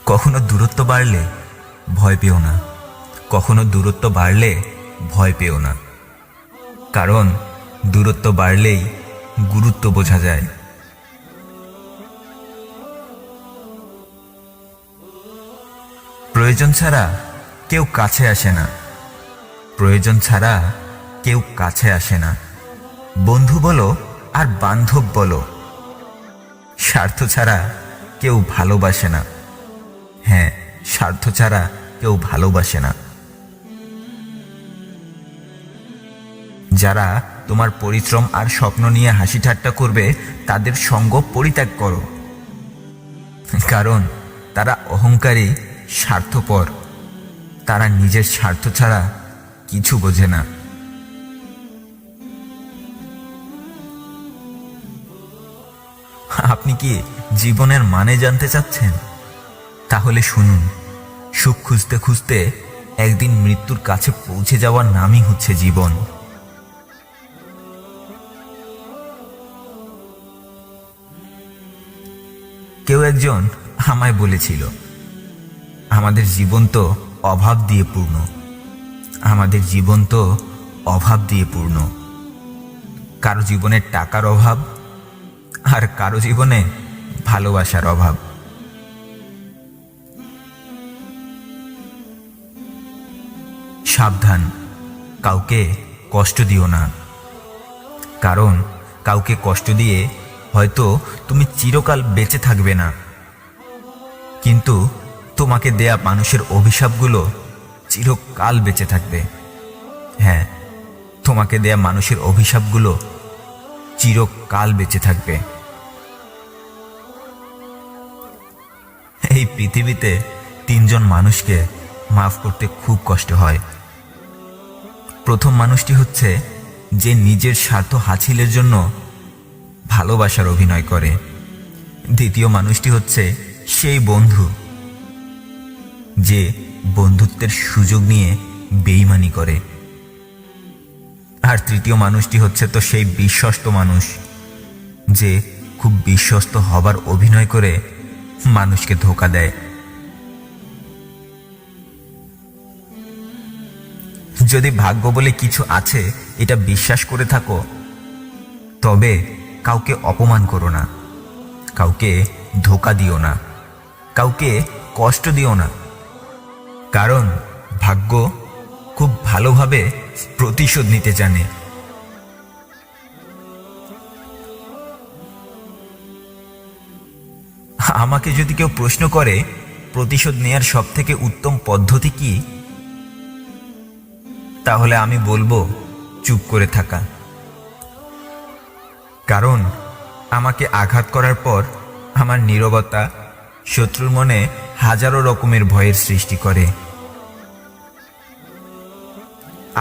কখনো দূরত্ব বাড়লে ভয় পেও না, কখনো দূরত্ব বাড়লে ভয় পেও না, কারণ দূরত্ব বাড়লেই গুরুত্ব বোঝা যায়। প্রয়োজন ছাড়া কেউ কাছে আসে না, প্রয়োজন ছাড়া কেউ কাছে আসে না। বন্ধু বলো আর বান্ধব বলো, স্বার্থ ছাড়া কেউ ভালোবাসে না। হ্যাঁ, স্বার্থ ছাড়া কেউ ভালোবাসে না। যারা তোমার পরিশ্রম আর স্বপ্ন নিয়ে হাসি ঠাট্টা করবে তাদের সঙ্গ পরিত্যাগ করো, কারণ তারা অহংকারী, স্বার্থপর। তারা নিজের স্বার্থ ছাড়া কিছু বোঝে না। আপনি কি জীবনের মানে জানতে চাচ্ছেন? তাহলে শুনুন, সুখ খুঁজতে খুঁজতে একদিন মৃত্যুর কাছে পৌঁছে যাওয়ার নামই হচ্ছে জীবন। কেউ একজন আমায় বলেছিল, আমাদের জীবন তো অভাব দিয়ে পূর্ণ, আমাদের জীবন তো অভাব দিয়ে পূর্ণ। কারো জীবনে টাকার অভাব, আর কারো জীবনে ভালোবাসার অভাব। সাবধান, কাউকে কষ্ট দিও না, কারণ কাউকে কষ্ট দিয়ে হয়তো তুমি চিরকাল বেঁচে থাকবে না, কিন্তু তোমাকে দেয়া মানুষের অভিশাপগুলো চিরকাল বেঁচে থাকবে। হ্যাঁ, তোমাকে দেয়া মানুষের অভিশাপগুলো চিরকাল বেঁচে থাকবে। এই পৃথিবীতে 3 জন মানুষকে মাফ করতে খুব কষ্ট হয়। প্রথম মানুষটি হচ্ছে যে নিজের স্বার্থ হাসিলের জন্য ভালোবাসার অভিনয় করে। দ্বিতীয় মানুষটি হচ্ছে সেই বন্ধু যে বন্ধুত্বের সুযোগ নিয়ে বেইমানি করে। আর তৃতীয় মানুষটি হচ্ছে তো সেই বিশ্বস্ত মানুষ যে খুব বিশ্বস্ত হবার অভিনয় করে মানুষকে ধোঁকা দেয়। যদি ভাগ্য বলে কিছু আছে এটা বিশ্বাস করে থাকো, তবে কাউকে অপমান করো না, কাউকে ধোঁকা দিও না, কাউকে কষ্ট দিও না, কারণ ভাগ্য খুব ভালোভাবে প্রতিশোধ নিতে জানে। আমাকে যদি কেউ প্রশ্ন করে প্রতিশোধ নেয়ার সবথেকে উত্তম পদ্ধতি কি, তাহলে আমি বলবো চুপ করে থাকা। কারণ আমাকে আঘাত করার পর আমার নীরবতা শত্রুর মনে হাজারো রকমের ভয়ের সৃষ্টি করে।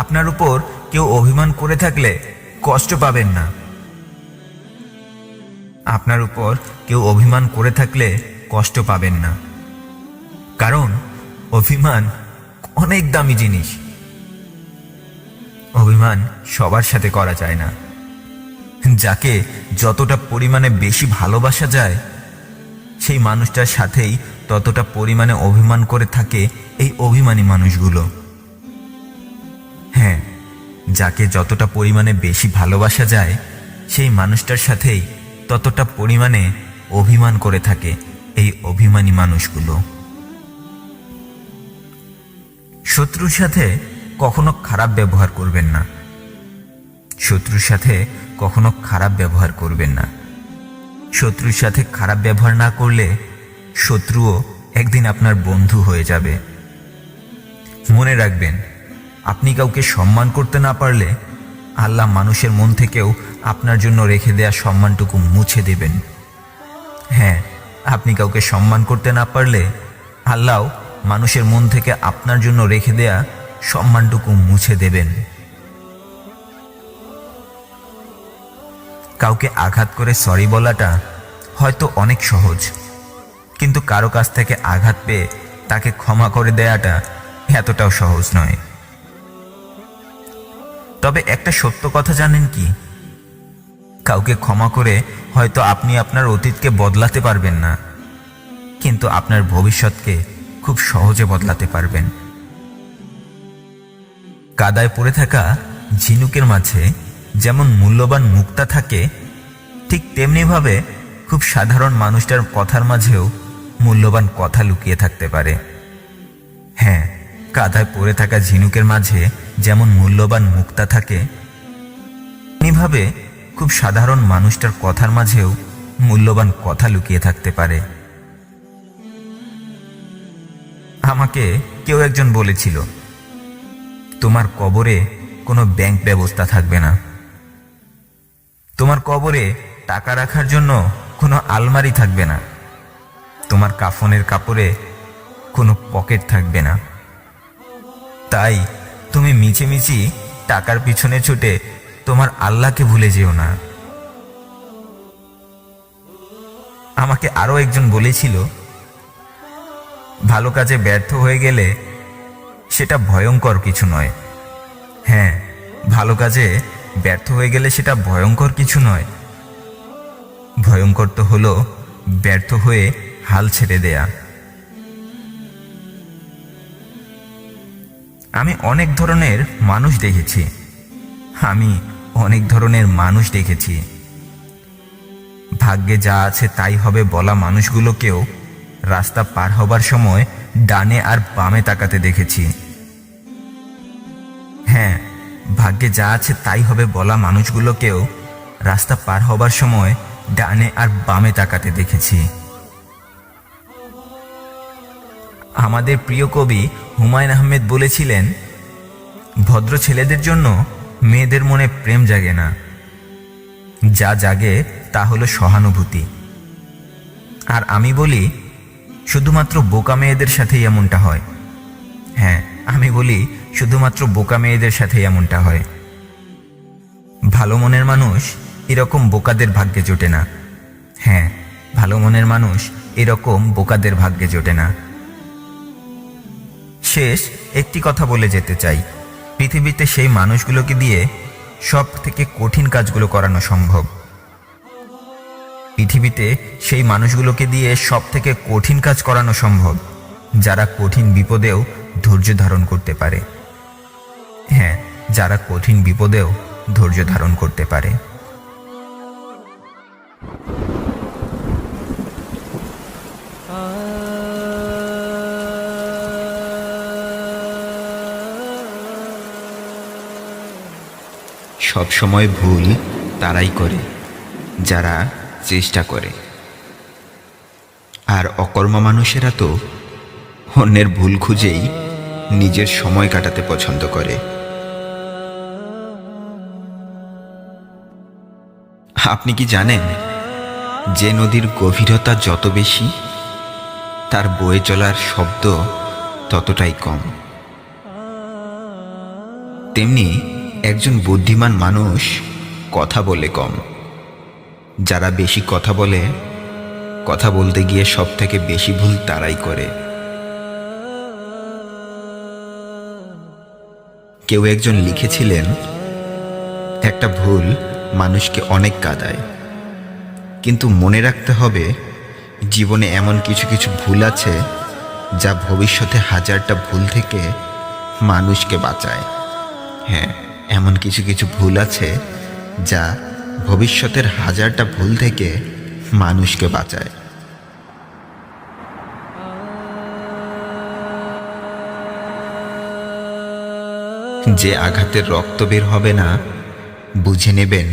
আপনার উপর কেউ অভিমান করে থাকলে কষ্ট পাবেন না। আপনার উপর কেউ অভিমান করে থাকলে কষ্ট পাবেন না, কারণ অভিমান অনেক দামি জিনিস। অভিমান সবার সাথে করা যায় না। যাকে যতটা পরিমাণে বেশি ভালোবাসা যায় সেই মানুষটার সাথেই ততটা পরিমাণে অভিমান করে থাকে এই অভিমানী মানুষগুলো। হ্যাঁ, যাকে যতটা পরিমাণে বেশি ভালোবাসা যায় সেই মানুষটার সাথেই ততটা পরিমাণে অভিমান করে থাকে এই অভিমানী মানুষগুলো। শত্রুর সাথে কখনো খারাপ ব্যবহার করবেন না, শত্রুর সাথে কখনো খারাপ ব্যবহার করবেন না। শত্রুর সাথে খারাপ ব্যবহার না করলে শত্রুও একদিন আপনার বন্ধু হয়ে যাবে। মনে রাখবেন, আপনি কাউকে সম্মান করতে না পারলে আল্লাহ মানুষের মন থেকেও আপনার জন্য রেখে দেয়া সম্মানটুকু মুছে দেবেন। হ্যাঁ, আপনি কাউকে সম্মান করতে না পারলে আল্লাহ মানুষের মন থেকে আপনার জন্য রেখে দেয়া সম্মানটুকু মুছে দেবেন। কাউকে আঘাত করে সরি বলাটা হয়তো অনেক সহজ, কিন্তু কারো কাছ থেকে আঘাত পেয়ে তাকে ক্ষমা করে দেয়াটা এতটাও সহজ নয়। তবে একটা সত্য কথা জানেন কি, কাউকে ক্ষমা করে হয়তো আপনি আপনার অতীতকে বদলাতে পারবেন না, কিন্তু আপনার ভবিষ্যৎকে খুব সহজে বদলাতে পারবেন। কাদায় পড়ে থাকা ঝিনুকের মাঝে যেমন মূল্যবান মুক্তা থাকে, ঠিক তেমনিভাবে খুব সাধারণ মানুষটার কথার মাঝেও মূল্যবান কথা লুকিয়ে থাকতে পারে। হ্যাঁ, কাদায় পড়ে থাকা ঝিনুকের মাঝে যেমন মূল্যবান মুক্তা থাকে, তেমনিভাবে খুব সাধারণ মানুষটার কথার মাঝেও মূল্যবান কথা লুকিয়ে থাকতে পারে। আমাকে কেউ একজন বলেছিল, তোমার কবরে কোনো ব্যাংক ব্যবস্থা থাকবে না, তোমার কবরে টাকা রাখার জন্য কোনো আলমারি থাকবে না, তোমার কাফনের কাপড়ে কোনো পকেট থাকবে না, তাই তুমি মিছিমিছি টাকার পিছনে ছুটে তোমার আল্লাহকে ভুলে যেও না। আমাকে আরো একজন বলেছিল, ভালো কাজে ব্যর্থ হয়ে গেলে সেটা ভয়ঙ্কর কিছু নয়। হ্যাঁ, ভালো কাজে ব্যর্থ হয়ে গেলে সেটা ভয়ঙ্কর কিছু নয়, ভয়ঙ্কর তো হলো ব্যর্থ হয়ে হাল ছেড়ে দেয়া। আমি অনেক ধরনের মানুষ দেখেছি, ভাগ্যে যা আছে তাই হবে বলা মানুষগুলোকেও রাস্তা পার হবার সময় ডানে আর বামে তাকাতে দেখেছি। হ্যাঁ, ভাগ্যে যা আছে তাই হবে বলা মানুষগুলোকেও রাস্তা পার হবার সময় ডানে আর বামে তাকাতে দেখেছি। আমাদের প্রিয় কবি হুমায়ুন আহমেদ বলেছিলেন, ভদ্র ছেলেদের জন্য মেয়েদের মনে প্রেম জাগে না, যা জাগে তা হলো সহানুভূতি। আর আমি বলি, শুধুমাত্র বোকা মেয়েদের সাথেই এমনটা হয়। হ্যাঁ, আমি বলি শুধুমাত্র বোকা মেয়েদের সাথেই এমনটা হয়। ভালো মনের মানুষ এরকম বোকাদের ভাগ্যে জোটে না। হ্যাঁ, ভালো মনের মানুষ এরকম বোকাদের ভাগ্যে জোটে না। শেষ একটি কথা বলে যেতে চাই, পৃথিবীতে সেই মানুষগুলোকে দিয়ে সব থেকে কঠিন কাজগুলো করানো সম্ভব। পৃথিবীতে সেই মানুষগুলোকে দিয়ে সব থেকে কঠিন কাজ করানো সম্ভব, যারা কঠিন বিপদেও ধৈর্য ধারণ করতে পারে। হ্যাঁ, যারা কঠিন বিপদেও ধৈর্য ধারণ করতে পারে। সব সময় ভুল তারাই করে যারা চেষ্টা করে, আর অকর্মা মানুষেরা তো অন্যের ভুল খুঁজেই নিজের সময় কাটাতে পছন্দ করে। আপনি কি জানেন, যে নদীর গভীরতা যত বেশি, তার বয়ে চলার শব্দ ততটাই কম। তেমনি একজন বুদ্ধিমান মানুষ কথা বলে কম। যারা বেশি কথা বলে, কথা বলতে গিয়ে সব থেকে বেশি ভুল তারাই করে। কেউ একজন লিখেছিলেন, একটা ভুল মানুষকে অনেক কাঁদায়, কিন্তু মনে রাখতে হবে জীবনে এমন কিছু কিছু ভুল আছে যা ভবিষ্যতে হাজারটা ভুল থেকে মানুষকে বাঁচায়। হ্যাঁ, এমন কিছু কিছু ভুল আছে যা ভবিষ্যতের হাজারটা ভুল থেকে মানুষকে বাঁচায়। যে আঘাতের রক্ত বের হবে না, বুঝে নেবেন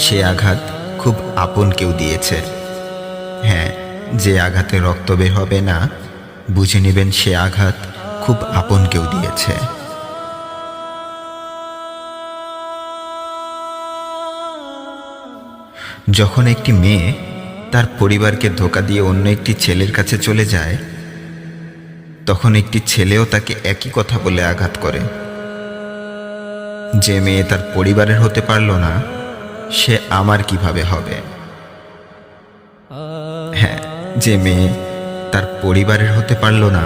সে আঘাত খুব আপন কেউ দিয়েছে। হ্যাঁ, যে আঘাতে রক্ত বের হবে না, বুঝে নেবেন সে আঘাত খুব আপন কেউ দিয়েছে। যখন একটি মেয়ে তার পরিবারকে ধোঁকা দিয়ে অন্য একটি ছেলের কাছে চলে যায়, তখন একটি ছেলেও তাকে একই কথা বলে আঘাত করে। যে মেয়ে তার পরিবারের হতে পারল না, সে আমার কিভাবে হবে? হ্যাঁ, যে মেয়ে তার পরিবারের হতে পারল না,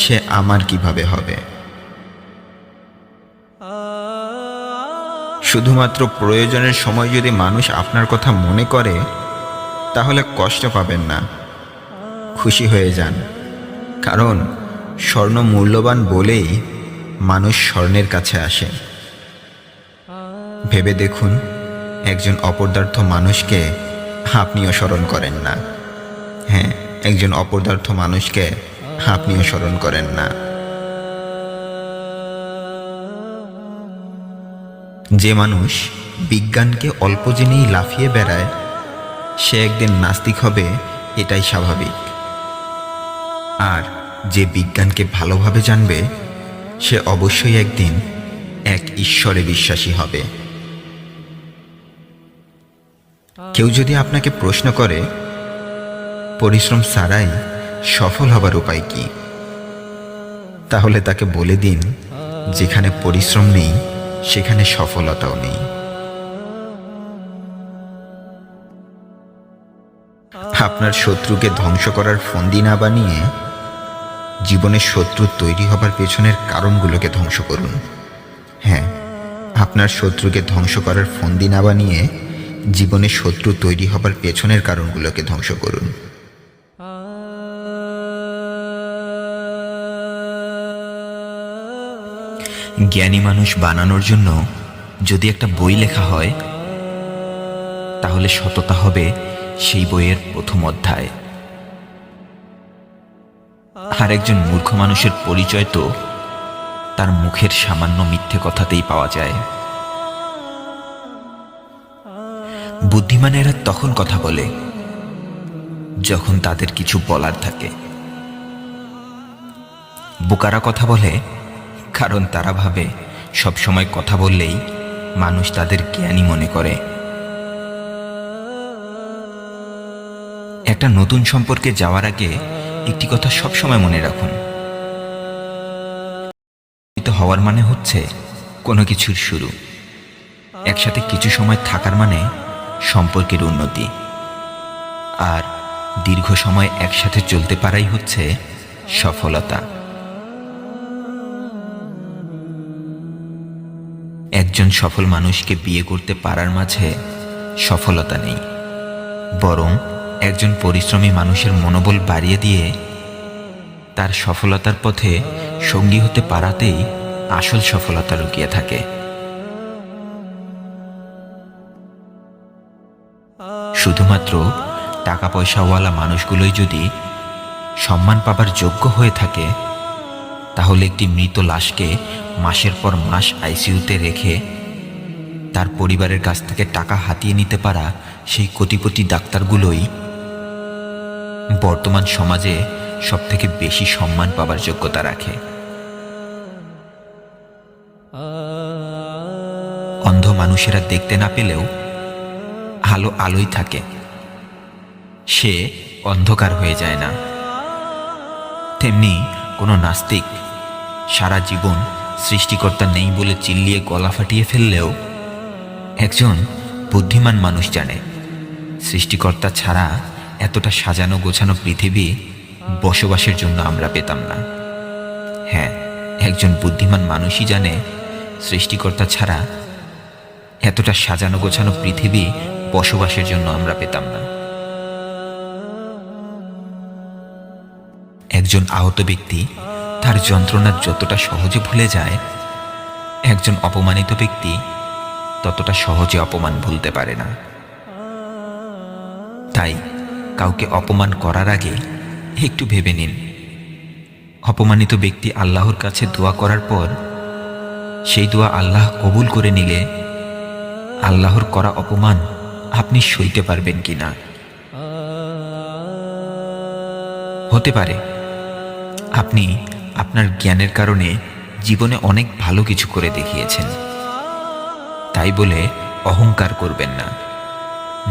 সে আমার কিভাবে হবে? শুধুমাত্র প্রয়োজনের সময় যদি মানুষ আপনার কথা মনে করে, তাহলে কষ্ট পাবেন না। খুশি হয়ে যান, কারণ স্বর্ণ মূল্যবান বলেই মানুষ স্বর্ণের কাছে আসে। ভেবে দেখুন, একজন অপদার্থ মানুষকে আপনিও স্মরণ করেন না। হ্যাঁ, একজন অপদার্থ মানুষকে আপনিও স্মরণ করেন না। যে মানুষ বিজ্ঞানকে অল্প জেনেই লাফিয়ে বেড়ায়, সে একদিন নাস্তিক হবে, এটাই স্বাভাবিক। আর যে বিজ্ঞানকে ভালোভাবে জানবে, সে অবশ্যই একদিন এক ঈশ্বরে বিশ্বাসী হবে। কেউ যদি আপনাকে প্রশ্ন করে পরিশ্রম ছাড়াই সফল হবার উপায় কি, তাহলে তাকে বলে দিন, যেখানে পরিশ্রম নেই সেখানে সফলতাও নেই। আপনার শত্রুকে ধ্বংস করার ফন্দি না বানিয়ে জীবনের শত্রু তৈরি হবার পেছনের কারণগুলোকে ধ্বংস করুন। হ্যাঁ, আপনার শত্রুকে ধ্বংস করার ফন্দি না বানিয়ে জীবনে শত্রু তৈরি হবার পেছনের কারণগুলোকে ধ্বংস করুন। জ্ঞানী মানুষ বানানোর জন্য যদি একটা বই লেখা হয়, তাহলে সততা হবে সেই বইয়ের প্রথম অধ্যায়। আর একজন মূর্খ মানুষের পরিচয় তো তার মুখের সামান্য মিথ্যে কথাতেই পাওয়া যায়। বুদ্ধিমানেরা তখন কথা বলে যখন তাদের কিছু বলার থাকে। বোকারা কথা বলে কারণ তারা ভাবে সবসময় কথা বললেই মানুষ তাদের জ্ঞানী মনে করে। একটা নতুন সম্পর্কে যাওয়ার আগে একটি কথা সবসময় মনে রাখুন, হওয়ার মানে হচ্ছে কোনো কিছুর শুরু। একসাথে কিছু সময় থাকার মানে সম্পর্কের উন্নতি। আর দীর্ঘ সময় একসাথে চলতে পারাই হচ্ছে সফলতা। একজন সফল মানুষকে বিয়ে করতে পারার মাঝে সফলতা নেই, বরং একজন পরিশ্রমী মানুষের মনোবল বাড়িয়ে দিয়ে তার সফলতার পথে সঙ্গী হতে পারাতেই আসল সফলতা লুকিয়ে থাকে। শুধুমাত্র টাকা পয়সাওয়ালা মানুষগুলোই যদি সম্মান পাবার যোগ্য হয়ে থাকে, তাহলে একটি মৃত লাশকে মাসের পর মাস আইসিইউতে রেখে তার পরিবারের কাছ থেকে টাকা হাতিয়ে নিতে পারা সেই কোটিপতি ডাক্তারগুলোই বর্তমান সমাজে সবথেকে বেশি সম্মান পাবার যোগ্যতা রাখে। অন্ধ মানুষেরা দেখতে না পেলেও আলো আলোই থাকে, সে অন্ধকার হয়ে যায় না। তেমনি কোনো নাস্তিক সারা জীবন সৃষ্টিকর্তা নেই বলে চিল্লিয়ে গলা ফাটিয়ে ফেললেও একজন বুদ্ধিমান মানুষ জানে সৃষ্টিকর্তা ছাড়া এতটা সাজানো গোছানো পৃথিবী বসবাসের জন্য আমরা পেতাম না। হ্যাঁ, একজন বুদ্ধিমান মানুষই জানে সৃষ্টিকর্তা ছাড়া এতটা সাজানো গোছানো পৃথিবী বসবাসের জন্য আমরা পেতাম না। একজন আহত ব্যক্তি তার যন্ত্রণা যতটা সহজে ভুলে যায়, একজন অপমানিত ব্যক্তি ততটা সহজে অপমান ভুলতে পারে না। তাই কাউকে অপমান করার আগে একটু ভেবে নিন। অপমানিত ব্যক্তি আল্লাহর কাছে দোয়া করার পর সেই দোয়া আল্লাহ কবুল করে নিলে আল্লাহর করা অপমান আপনি সইতে পারবেন কিনা। হতে পারে আপনি আপনার জ্ঞানের কারণে জীবনে অনেক ভালো কিছু করে দেখিয়েছেন, তাই বলে অহংকার করবেন না।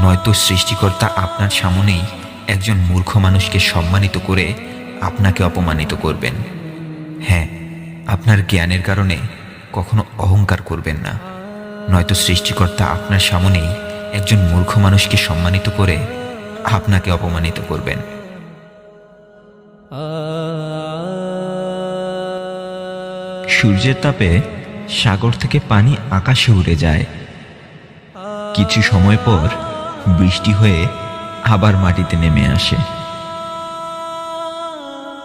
নয়তো সৃষ্টিকর্তা আপনার সামনেই একজন মূর্খ মানুষকে সম্মানিত করে আপনাকে অপমানিত করবেন। হ্যাঁ, আপনার জ্ঞানের কারণে কখনো অহংকার করবেন না, নয়তো সৃষ্টিকর্তা আপনার সামনেই একজন মূর্খ মানুষকে সম্মানিত করে আপনাকে অপমানিত করবেন। সূর্যের তাপে সাগর থেকে পানি আকাশে উড়ে যায়, কিছু সময় পর বৃষ্টি হয়ে আবার মাটিতে নেমে আসে।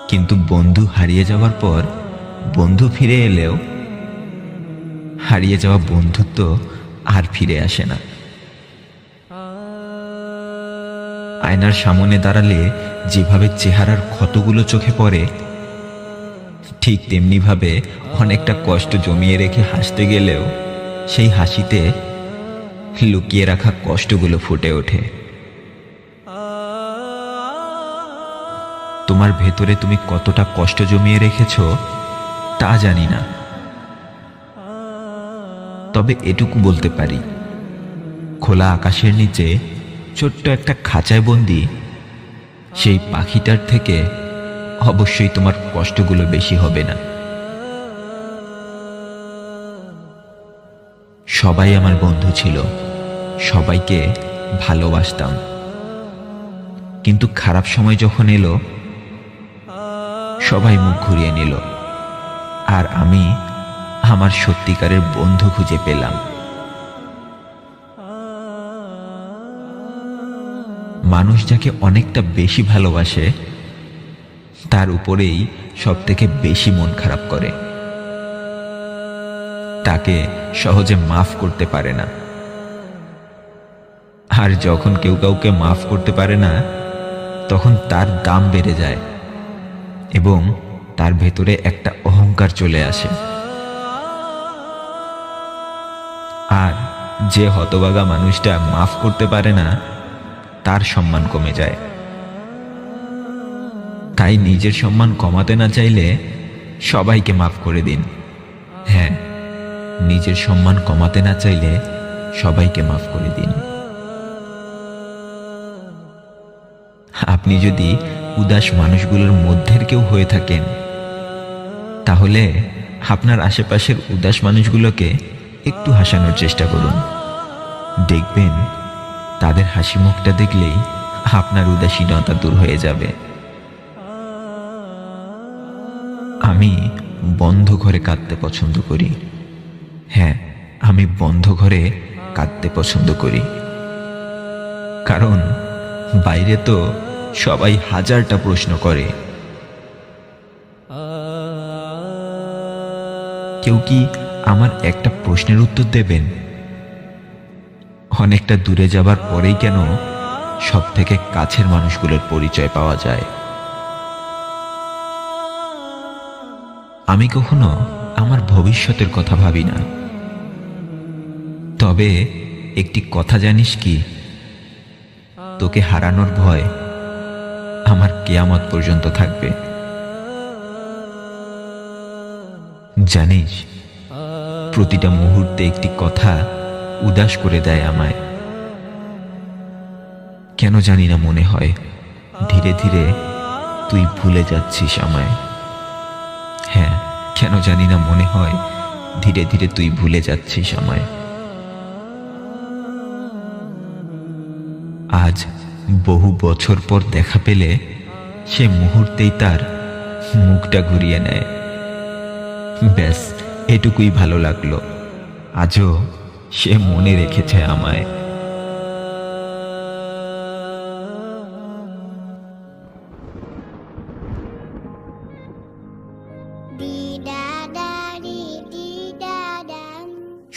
কিন্তু বন্ধু হারিয়ে যাওয়ার পর বন্ধু ফিরে এলেও হারিয়ে যাওয়া বন্ধুত্ব আর ফিরে আসে না। আয়নার সামনে দাঁড়ালে যেভাবে চেহারার ক্ষতগুলো চোখে পড়ে, ঠিক তেমনিভাবে অনেকটা কষ্ট জমিয়ে রেখে হাসতে গেলেও সেই হাসিতে লুকিয়ে রাখা কষ্টগুলো ফুটে ওঠে। তোমার ভেতরে তুমি কতটা কষ্ট জমিয়ে রেখেছো তা জানি না, তবে এটুকু বলতে পারি, খোলা আকাশের নিচে ছোট্ট একটা খাঁচায় বন্দি সেই পাখিটার থেকে অবশ্যই তোমার কষ্টগুলো বেশি হবে না। সবাই আমার বন্ধু ছিল, সবাইকে ভালোবাসতাম, কিন্তু খারাপ সময় যখন এলো সবাই মুখ ঘুরিয়ে নিল, আর আমি আমার সত্যিকারের বন্ধু খুঁজে পেলাম। মানুষ যাকে অনেকটা বেশি ভালোবাসে তার উপরেই সব থেকে বেশি মন খারাপ করে, তাকে সহজে মাফ করতে পারে না। আর যখন কেউ কাউকে মাফ করতে পারে না তখন তার দাম বেড়ে যায় এবং তার ভেতরে একটা অহংকার চলে আসে। আর যে হতভাগা মানুষটা মাফ করতে পারে না তার সম্মান কমে যায়। তাই নিজের সম্মান কমাতে না চাইলে সবাইকে মাফ করে দিন। হ্যাঁ, নিজের সম্মান কমাতে না চাইলে সবাইকে মাফ করে দিন। আপনি যদি উদাস মানুষগুলোর মধ্যের কেউ হয়ে থাকেন তাহলে আপনার আশেপাশের উদাস মানুষগুলোকে একটু হাসানোর চেষ্টা করুন। দেখবেন তাদের হাসি মুখটা দেখলেই আপনার উদাসীনতা দূর হয়ে যাবে। আমি বন্ধ ঘরে কাঁদতে পছন্দ করি। হ্যাঁ, আমি বন্ধ ঘরে কাঁদতে পছন্দ করি, কারণ বাইরে তো সবাই হাজারটা প্রশ্ন করে। কেউ কি আমার একটা প্রশ্নের উত্তর দেবেন? অনেকটা দূরে যাবার পরেই কেন সব থেকে কাছের মানুষগুলোর পরিচয় পাওয়া যায়। আমি কখনো আমার ভবিষ্যতের কথা ভাবি না, তবে একটি কথা জানিস কি, তোকে হারানোর ভয় আমার কিয়ামত পর্যন্ত থাকবে। জানিস, প্রতিটা মুহূর্তে একটি কথা উদাস করে দেয় আমায়। কেন জানি না মনে হয় ধীরে ধীরে তুই ভুলে যাচ্ছিস আমায়। হ্যাঁ, কেন জানি না মনে হয় ধীরে ধীরে তুই ভুলে যাচ্ছিস আমায়। আজ বহু বছর পর দেখা পেলে সে মুহূর্তেই তার মুখটা ঘুরিয়ে নেয়। ব্যাস, এটুকুই ভালো লাগলো, আজও সে মনে রেখেছে আমায়।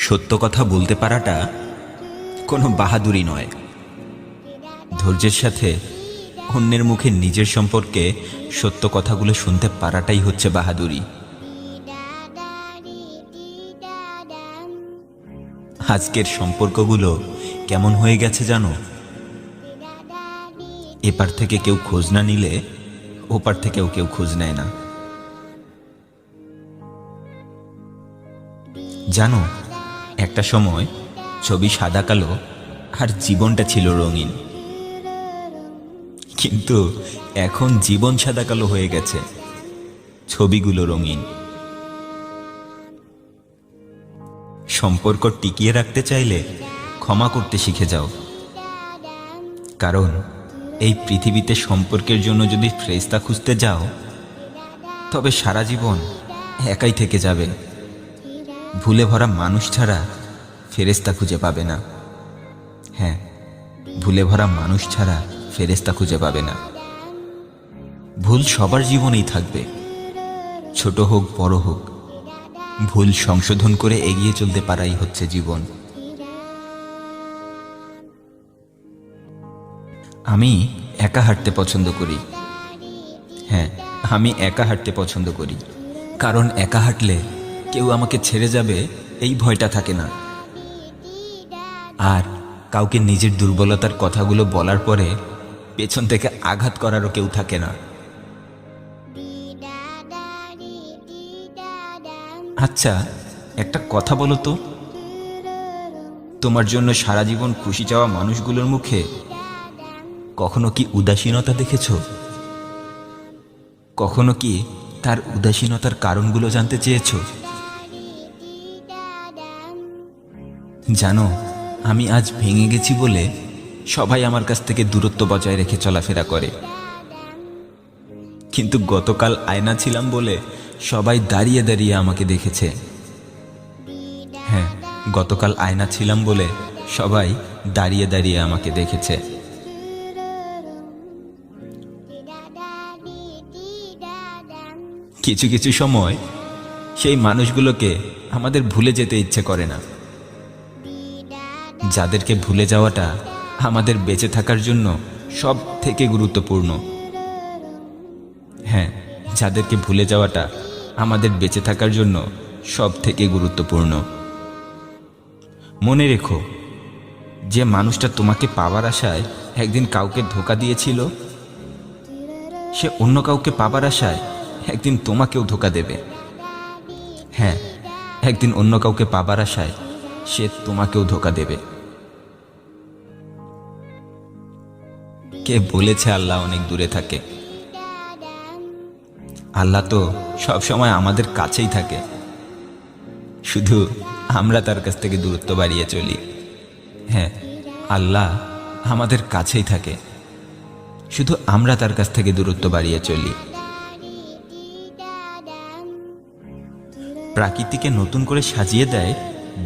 সত্য কথা বলতে পারাটা কোনো বাহাদুরি নয়, ধৈর্যের সাথে অন্যের মুখে নিজের সম্পর্কে সত্য কথাগুলো শুনতে পারাটাই হচ্ছে বাহাদুরি। আজকের সম্পর্কগুলো কেমন হয়ে গেছে জানো? এপার থেকে কেউ খোঁজ না নিলে ওপার থেকেও কেউ খোঁজ নেয় না। জানো, একটা সময় ছবি সাদা কালো আর জীবনটা ছিল রঙিন, কিন্তু এখন জীবন সাদা কালো হয়ে গেছে, ছবিগুলো রঙিন। সম্পর্ক টিকিয়ে রাখতে চাইলে ক্ষমা করতে শিখে যাও, কারণ এই পৃথিবীতে সম্পর্কের জন্য যদি ফেরেশতা খুঁজতে যাও তবে সারা জীবন একাই থেকে যাবে। ভুলে ভরা মানুষ ছাড়া ফেরেশতা খুঁজে পাবে না। হ্যাঁ, ভুলে ভরা মানুষ ছাড়া ফেরেশতা খুঁজে পাবে না। ভুল সবার জীবনেই থাকবে, ছোট হোক বড় হোক। ভুল সংশোধন করে এগিয়ে চলতে পারাই হচ্ছে জীবন। আমি একা হাঁটতে পছন্দ করি। হ্যাঁ, আমি একা হাঁটতে পছন্দ করি, কারণ একা হাঁটলে কেউ আমাকে ছেড়ে যাবে এই ভয়টা থাকে না। আর কাউকে নিজের দুর্বলতার কথাগুলো বলার পরে পেছন থেকে আঘাত করারও কেউ থাকে না। আচ্ছা, একটা কথা বলো তো, তোমার জন্য সারা জীবন খুশি চাওয়া মানুষগুলোর মুখে কখনো কি উদাসীনতা দেখেছো? কখনো কি তার উদাসীনতার কারণগুলো জানতে চেয়েছো? জানো, আমি আজ ভেঙে গেছি বলে সবাই আমার কাছ থেকে দূরত্ব বজায় রেখে চলাফেরা করে, কিন্তু গতকাল আয়না ছিলাম বলে সবাই দাঁড়িয়ে দাঁড়িয়ে আমাকে দেখেছে। হ্যাঁ, গতকাল আয়না ছিলাম বলে সবাই দাঁড়িয়ে দাঁড়িয়ে আমাকে দেখেছে। কিছু কিছু সময় সেই মানুষগুলোকে আমাদের ভুলে যেতে ইচ্ছে করে না, যাদেরকে ভুলে যাওয়াটা আমাদের বেঁচে থাকার জন্য সব থেকে গুরুত্বপূর্ণ। হ্যাঁ, যাদেরকে ভুলে যাওয়াটা আমাদের বেঁচে থাকার জন্য সব থেকে গুরুত্বপূর্ণ। মনে রেখো, যে মানুষটা তোমাকে পাওয়ার আশায় একদিন কাউকে ধোঁকা দিয়েছিল, সে অন্য কাউকে পাবার আশায় একদিন তোমাকেও ধোঁকা দেবে। হ্যাঁ, একদিন অন্য কাউকে পাবার আশায় সে তোমাকেও ধোঁকা দেবে। কে বলেছে আল্লাহ অনেক দূরে থাকে? আল্লাহ তো সব সময় আমাদের কাছেই থাকে, শুধু আমরা তার কাছ থেকে দূরত্ব বাড়িয়ে চলি। হ্যাঁ, আল্লাহ আমাদের কাছেই থাকে, শুধু আমরা তার কাছ থেকে দূরত্ব বাড়িয়ে চলি। প্রাকৃতিকে নতুন করে সাজিয়ে দেয়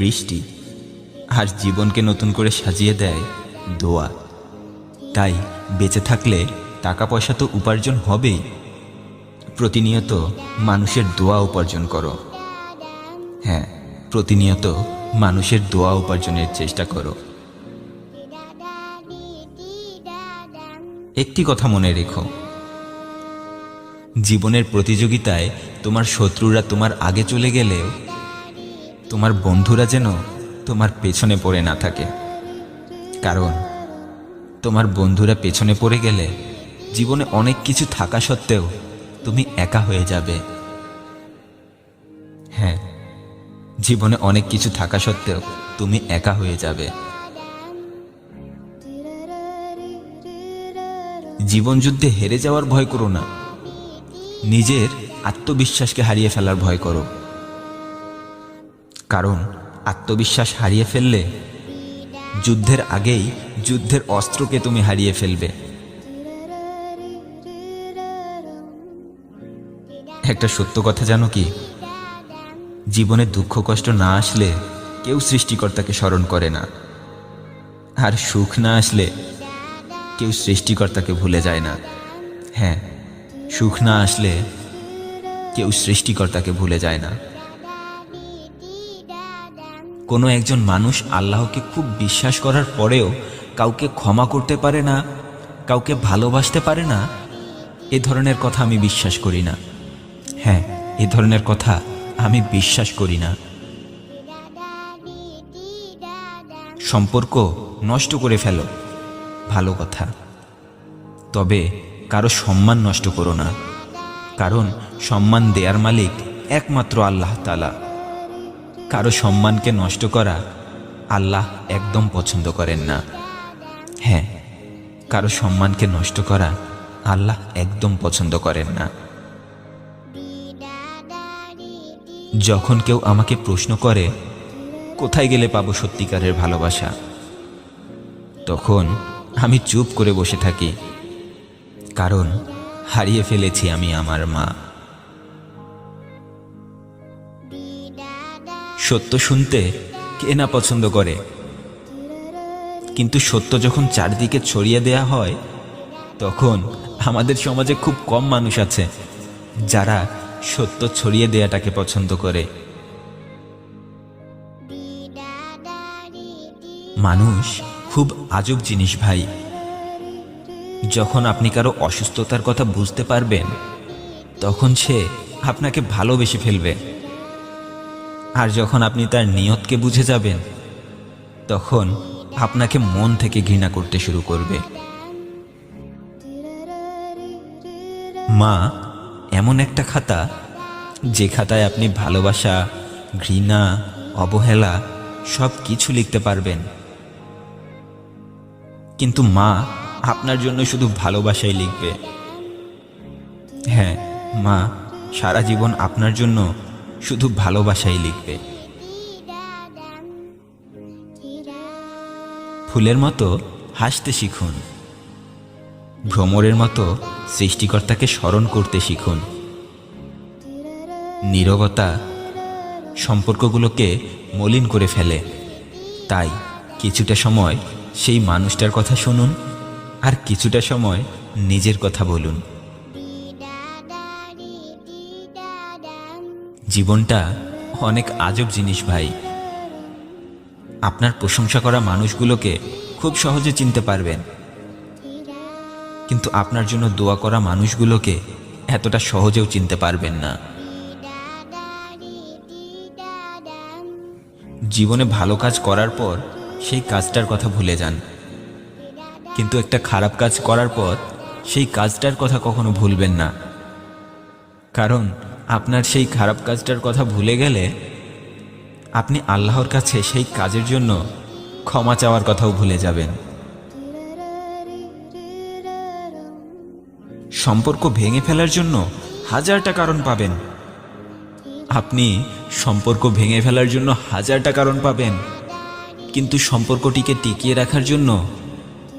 বৃষ্টি, আর জীবনকে নতুন করে সাজিয়ে দেয় দোয়া। তাই বেঁচে থাকলে টাকা পয়সা তো উপার্জন হবেই, প্রতিনিয়ত মানুষের দোয়া উপার্জন করো। হ্যাঁ, প্রতিনিয়ত মানুষের দোয়া উপার্জনের চেষ্টা করো। একটি কথা মনে রেখো, জীবনের প্রতিযোগিতায় তোমার শত্রুরা তোমার আগে চলে গেলেও তোমার বন্ধুরা যেন তোমার পেছনে পড়ে না থাকে, কারণ তোমার বন্ধুরা পেছনে পড়ে গেলে জীবনে অনেক কিছু থাকা সত্ত্বেও তুমি একা হয়ে যাবে। হ্যাঁ, জীবনে অনেক কিছু থাকা সত্ত্বেও তুমি একা হয়ে যাবে। জীবন যুদ্ধে হেরে যাওয়ার ভয় করো না, নিজের আত্মবিশ্বাসকে হারিয়ে ফেলার ভয় করো, কারণ আত্মবিশ্বাস হারিয়ে ফেললে যুদ্ধের আগেই যুদ্ধের অস্ত্রকে তুমি হারিয়ে ফেলবে। একটা সত্য কথা জানো কি? জীবনে দুঃখ কষ্ট না আসলে কেউ সৃষ্টিকর্তাকে স্মরণ করে না, আর সুখ না আসলে কেউ সৃষ্টিকর্তাকে ভুলে যায় না। হ্যাঁ, সুখ না আসলে কেউ সৃষ্টিকর্তাকে ভুলে যায় না। কোনো একজন মানুষ আল্লাহকে খুব বিশ্বাস করার পরেও কাউকে ক্ষমা করতে পারে না, কাউকে ভালোবাসতে পারে না, এ ধরনের কথা আমি বিশ্বাস করি না। হ্যাঁ, এ ধরনের কথা আমি বিশ্বাস করি না। সম্পর্ক নষ্ট করে ফেলো, ভালো কথা, তবে কারো সম্মান নষ্ট করো না, কারণ সম্মান দেয়ার মালিক একমাত্র আল্লাহ তাআলা। কারো সম্মানকে নষ্ট করা আল্লাহ একদম পছন্দ করেন না। হ্যাঁ, কারো সম্মানকে নষ্ট করা আল্লাহ একদম পছন্দ করেন না। যখন কেউ আমাকে প্রশ্ন করে কোথায় গেলে পাবো সত্যিকারের ভালোবাসা, তখন আমি চুপ করে বসে থাকি, কারণ হারিয়ে ফেলেছি আমি আমার মা। সত্য শুনতে কে না পছন্দ করে, কিন্তু সত্য যখন চারদিকে ছড়িয়ে দেয়া হয় তখন আমাদের সমাজে খুব কম মানুষ আছে যারা সত্য ছড়িয়ে দেয়াটাকে পছন্দ করে। মানুষ খুব আজব জিনিস ভাই। যখন আপনি কারো অসুস্থতার কথা বুঝতে পারবেন তখন সে আপনাকে ভালোবেসে ফেলবে, আর যখন আপনি তার নিয়তকে বুঝে যাবেন তখন আপনাকে মন থেকে ঘৃণা করতে শুরু করবে। মা এমন একটা খাতা, যে খাতায় আপনি ভালোবাসা, ঘৃণা, অবহেলা সব কিছু লিখতে পারবেন, কিন্তু মা আপনার জন্য শুধু ভালোবাসাই লিখবে। হ্যাঁ, মা সারা জীবন আপনার জন্য শুধু ভালোবাসাই লিখবে। ফুলের মতো হাসতে শিখুন, ভ্রমরের মতো সৃষ্টিকর্তাকে স্মরণ করতে শিখুন। নীরবতা সম্পর্কগুলোকে মলিন করে ফেলে, তাই কিছুটা সময় সেই মানুষটার কথা শুনুন আর কিছুটা সময় নিজের কথা বলুন। জীবনটা অনেক আজব জিনিস ভাই। আপনার প্রশংসা করা মানুষগুলোকে খুব সহজে চিনতে পারবেন, কিন্তু আপনার জন্য দোয়া করা মানুষগুলোকে এতটা সহজেও চিনতে পারবেন না। জীবনে ভালো কাজ করার পর সেই কাজটার কথা ভুলে যান, কিন্তু একটা খারাপ কাজ করার পর সেই কাজটার কথা কখনো ভুলবেন না, কারণ আপনার সেই খারাপ কাজটার কথা ভুলে গেলে আপনি আল্লাহর কাছে সেই কাজের জন্য ক্ষমা চাওয়ার কথাও ভুলে যাবেন। সম্পর্ক ভেঙে ফেলার জন্য হাজারটা কারণ পাবেন, আপনি সম্পর্ক ভেঙে ফেলার জন্য হাজারটা কারণ পাবেন, কিন্তু সম্পর্কটিকে টিকিয়ে রাখার জন্য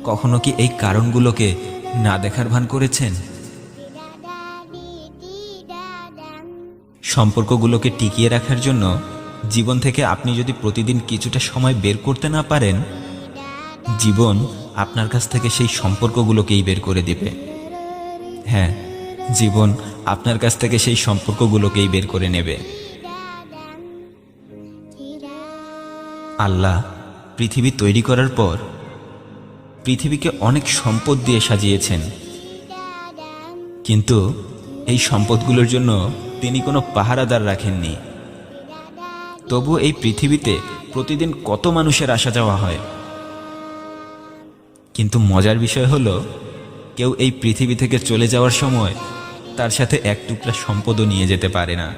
কখনো কি এই কারণগুলোকে না দেখার ভান করেছেন? সম্পর্কগুলোকে টিকিয়ে রাখার জন্য জীবন থেকে আপনি যদি প্রতিদিন কিছুটা সময় বের করতে না পারেন, জীবন আপনার কাছ থেকে সেই সম্পর্কগুলোকেই বের করে দেবে। হ্যাঁ, জীবন আপনার কাছ থেকে সেই সম্পর্কগুলোকেই বের করে নেবে। আল্লাহ পৃথিবী তৈরি করার পর পৃথিবীকে অনেক সম্পদ দিয়ে সাজিয়েছেন, কিন্তু এই সম্পদগুলোর জন্য তিনি কোনো পাহারাদার রাখেননি। তবু এই পৃথিবীতে প্রতিদিন কত মানুষের আসা যাওয়া হয়, কিন্তু মজার বিষয় হলো কেউ এই পৃথিবী থেকে চলে যাওয়ার সময় তার সাথে এক টুকরা সম্পদও নিয়ে যেতে পারে না।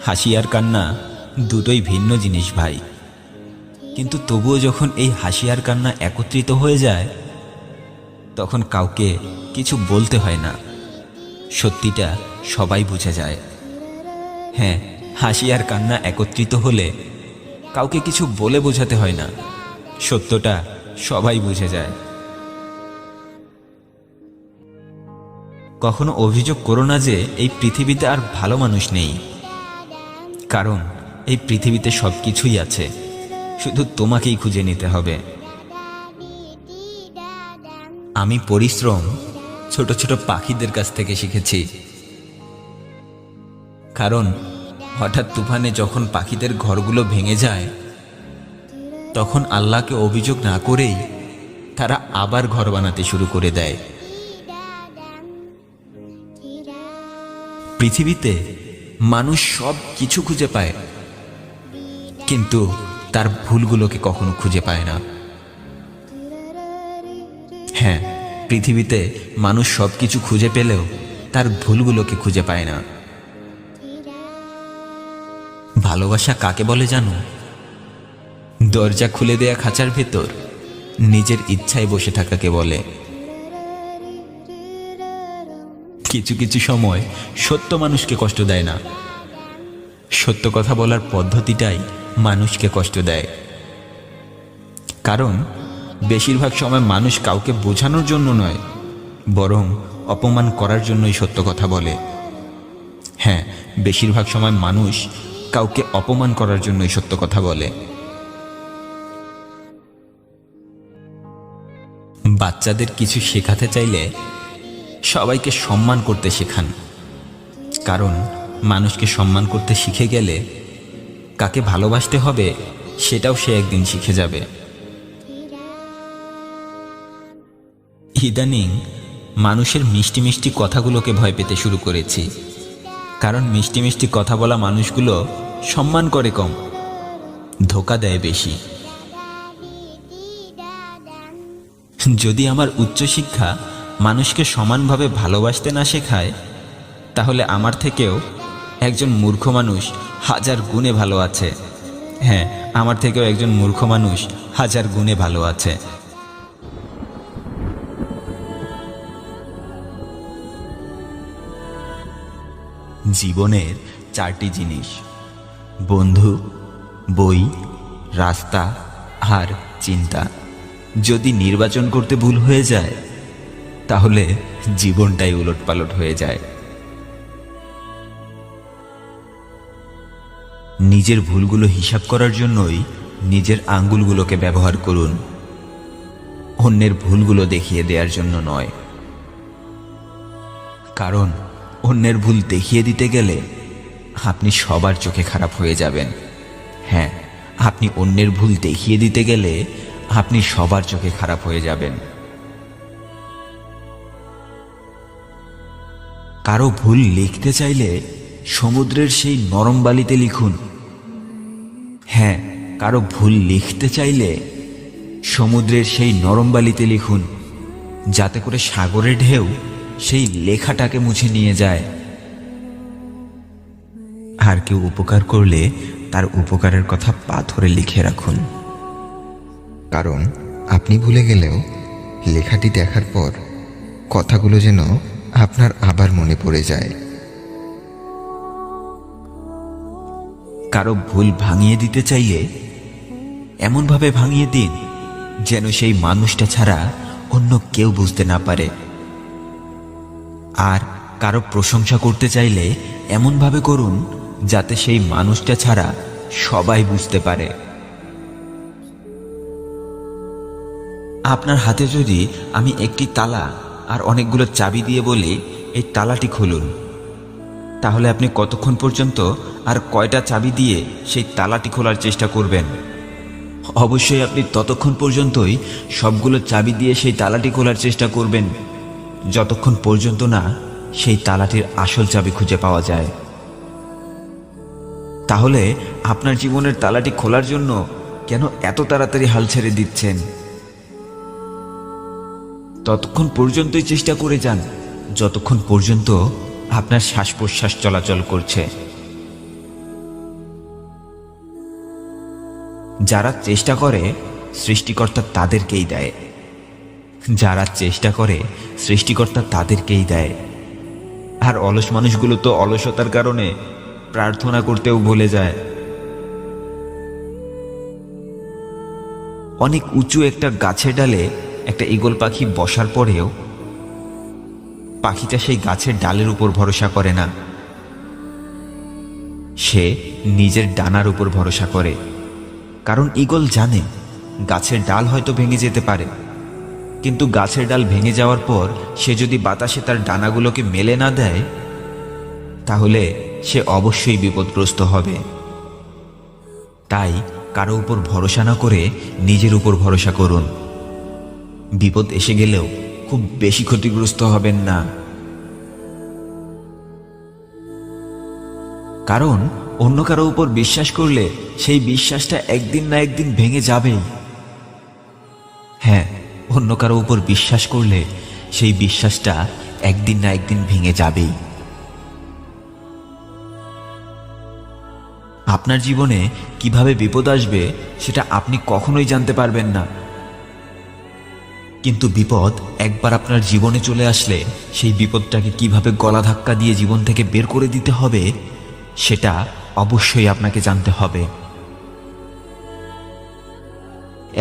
হাসি আর কান্না দুটোই ভিন্ন জিনিস ভাই, কিন্তু তবুও যখন এই হাসি আর কান্না একত্রিত হয়ে যায় তখন কাউকে কিছু বলতে হয় না, সত্যিটা সবাই বুঝে যায়। হ্যাঁ, হাসি আর কান্না একত্রিত হলে কাউকে কিছু বলে বোঝাতে হয় না, সত্যটা সবাই বুঝে যায়। কখনো অভিযোগ করো না যে এই পৃথিবীতে আর ভালো মানুষ নেই, কারণ এই পৃথিবীতে সব কিছুই আছে, শুধু তোমাকেই খুঁজে নিতে হবে। আমি পরিশ্রম ছোট ছোট পাখিদের কাছ থেকে শিখেছি, কারণ হঠাৎ তুফানে যখন পাখিদের ঘরগুলো ভেঙে যায় তখন আল্লাহকে অভিযোগ না করেই তারা আবার ঘর বানাতে শুরু করে দেয়। পৃথিবীতে মানুষ সব কিছু খুঁজে পায়, কিন্তু তার ভুলগুলোকে কখনো খুঁজে পায় না। হ্যাঁ, পৃথিবীতে মানুষ সব কিছু খুঁজে পেলেও তার ভুলগুলোকে খুঁজে পায় না। ভালোবাসা কাকে বলে জানো? দরজা খুলে দেয়া খাঁচার ভেতর নিজের ইচ্ছায় বসে থাকাকে বলে। কিছু কিছু সময় সত্য মানুষকে কষ্ট দেয় না, সত্য কথা বলার পদ্ধতিটাই মানুষকে কষ্ট দেয়। কারণ বেশিরভাগ সময় মানুষ কাউকে বোঝানোর জন্য নয়, বরং অপমান করার জন্যই সত্য কথা বলে। হ্যাঁ, বেশিরভাগ সময় মানুষ কাউকে অপমান করার জন্যই সত্য কথা বলে। বাচ্চাদের কিছু শেখাতে চাইলে সবাইকে সম্মান করতে শেখান, কারণ মানুষকে সম্মান করতে শিখে গেলে কাকে ভালোবাসতে হবে সেটাও সে একদিন শিখে যাবে। ইদানিং মানুষের মিষ্টি মিষ্টি কথাগুলোকে ভয় পেতে শুরু করেছি, কারণ মিষ্টি মিষ্টি কথা বলা মানুষগুলো সম্মান করে কম, ধোঁকা দেয় বেশি। যদি আমার উচ্চশিক্ষা মানুষকে সমানভাবে ভালোবাসতে না শেখায়, তাহলে আমার থেকেও একজন মূর্খ মানুষ হাজার গুণে ভালো আছে। হ্যাঁ, আমার থেকেও একজন মূর্খ মানুষ হাজার গুণে ভালো আছে। জীবনের 4টি জিনিস: বন্ধু, বই, রাস্তা আর চিন্তা। যদি নির্বাচন করতে ভুল হয়ে যায়, তাহলে জীবনটাই উলটপালট হয়ে যায়। নিজের ভুলগুলো হিসাব করার জন্যই নিজের আঙ্গুলগুলোকে ব্যবহার করুন, অন্যের ভুলগুলো দেখিয়ে দেওয়ার জন্য নয়। কারণ অন্যের ভুল দেখিয়ে দিতে গেলে আপনি সবার চোখে খারাপ হয়ে যাবেন। হ্যাঁ, আপনি অন্যের ভুল দেখিয়ে দিতে গেলে আপনি সবার চোখে খারাপ হয়ে যাবেন। কারো ভুল লিখতে চাইলে সমুদ্রের সেই নরম বালিতে লিখুন। হ্যাঁ, কারো ভুল লিখতে চাইলে সমুদ্রের সেই নরম বালিতে লিখুন, যাতে করে সাগরের ঢেউ সেই লেখাটাকে মুছে নিয়ে যায়। আর কেউ উপকার করলে তার উপকারের কথা পাথরে লিখে রাখুন, কারণ আপনি ভুলে গেলেও লেখাটি দেখার পর কথাগুলো যেন আপনার আবার মনে পড়ে যায়। কারো ভুল ভাঙিয়ে দিতে চাইলে এমনভাবে ভাঙিয়ে দিন যেন সেই মানুষটা ছাড়া অন্য কেউ বুঝতে না পারে। আর কারো প্রশংসা করতে চাইলে এমনভাবে করুন যাতে সেই মানুষটা ছাড়া সবাই বুঝতে পারে। আপনার হাতে যদি আমি একটি তালা আর অনেকগুলো চাবি দিয়ে বলি এই তালাটি খুলুন, তাহলে আপনি কতক্ষণ পর্যন্ত আর কয়টা চাবি দিয়ে সেই তালাটি খোলার চেষ্টা করবেন? অবশ্যই আপনি ততক্ষণ পর্যন্তই সবগুলো চাবি দিয়ে সেই তালাটি খোলার চেষ্টা করবেন, যতক্ষণ পর্যন্ত না সেই তালাটির আসল চাবি খুঁজে পাওয়া যায়। তাহলে আপনার জীবনের তালাটি খোলার জন্য কেন এত তাড়াতাড়ি হাল ছেড়ে দিচ্ছেন? ততক্ষণ পর্যন্তই চেষ্টা করে যান যতক্ষণ পর্যন্ত আপনার শ্বাস প্রশ্বাস চলাচল করছে। যারা চেষ্টা করে সৃষ্টিকর্তা তাদেরকেই দেয়, যারা চেষ্টা করে সৃষ্টিকর্তা তাদেরকেই দেয়। আর অলস মানুষগুলো তো অলসতার কারণে প্রার্থনা করতেও ভুলে যায়। অনেক উঁচু একটা গাছের ডালে একটা ঈগল পাখি বসার পরেও পাখিটা সেই গাছের ডালের উপর ভরসা করে না, সে নিজের ডানার উপর ভরসা করে। কারণ ঈগল জানে গাছের ডাল হয়তো ভেঙে যেতে পারে, কিন্তু গাছের ডাল ভেঙে যাওয়ার পর সে যদি বাতাসে তার ডানাগুলোকে মেলে না দেয়, তাহলে সে অবশ্যই বিপদগ্রস্ত হবে। তাই কারো উপর ভরসা না করে নিজের উপর ভরসা করুন। বিপদ এসে গেলেও খুব বেশি ক্ষতিগ্রস্ত হবেন না, কারণ অন্য কারো উপর বিশ্বাস করলে সেই বিশ্বাসটা একদিন না একদিন ভেঙে যাবেই। হ্যাঁ, অন্য কারো উপর বিশ্বাস করলে সেই বিশ্বাসটা একদিন না একদিন ভেঙে যাবেই। আপনার জীবনে কিভাবে বিপদ আসবে সেটা আপনি কখনোই জানতে পারবেন না, কিন্তু বিপদ একবার আপনার জীবনে চলে আসলে সেই বিপদটাকে কিভাবে গলা ধাক্কা দিয়ে জীবন থেকে বের করে দিতে হবে সেটা অবশ্যই আপনাকে জানতে হবে।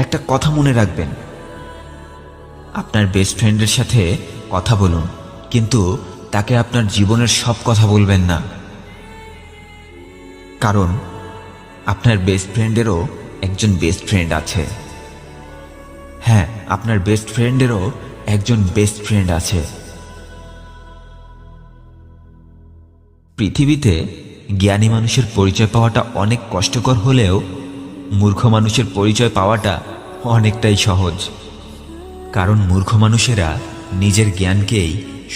একটা কথা মনে রাখবেন, আপনার বেস্ট ফ্রেন্ডের সাথে কথা বলুন, কিন্তু তাকে আপনার জীবনের সব কথা বলবেন না, কারণ আপনার বেস্ট ফ্রেন্ডেরও একজন বেস্ট ফ্রেন্ড আছে। হ্যাঁ, আপনার বেস্ট ফ্রেন্ডেরও একজন বেস্ট ফ্রেন্ড আছে। পৃথিবীতে জ্ঞানী মানুষের পরিচয় পাওয়াটা অনেক কষ্টকর হলেও মূর্খ মানুষের পরিচয় পাওয়াটা অনেকটাই সহজ। কারণ মূর্খ মানুষেরা নিজের জ্ঞানকেই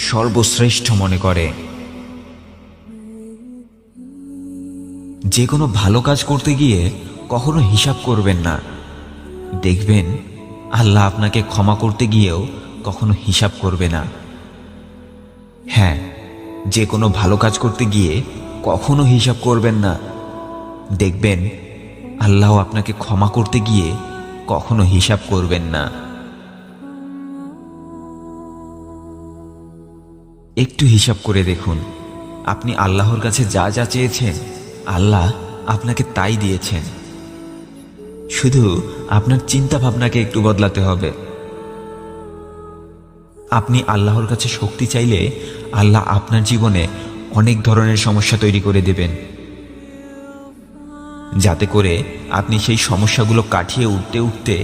সর্বশ্রেষ্ঠ মনে করে। যে কোনো ভালো কাজ করতে গিয়ে কখনো হিসাব করবেন না। দেখবেন আল্লাহ আপনাকে ক্ষমা করতে গিয়েও কখনো হিসাব করবে না। হ্যাঁ, যে কোনো ভালো কাজ করতে গিয়ে কখনো হিসাব করবেন না। দেখবেন আল্লাহ আপনাকে ক্ষমা করতে গিয়ে কখনো হিসাব করবেন না। একটু হিসাব করে দেখুন, আপনি আল্লাহর কাছে যা যা চেয়েছেন আল্লাহ আপনাকে তাই দিয়েছেন। শুধু আপনার চিন্তা ভাবনাকে একটু বদলাতে হবে। আপনি আল্লাহর কাছে শক্তি চাইলে আল্লাহ আপনার জীবনে অনেক ধরনের সমস্যা তৈরি করে দেবেন, যাতে করে আপনি সেই সমস্যাগুলো কাটিয়ে উঠতে উঠতে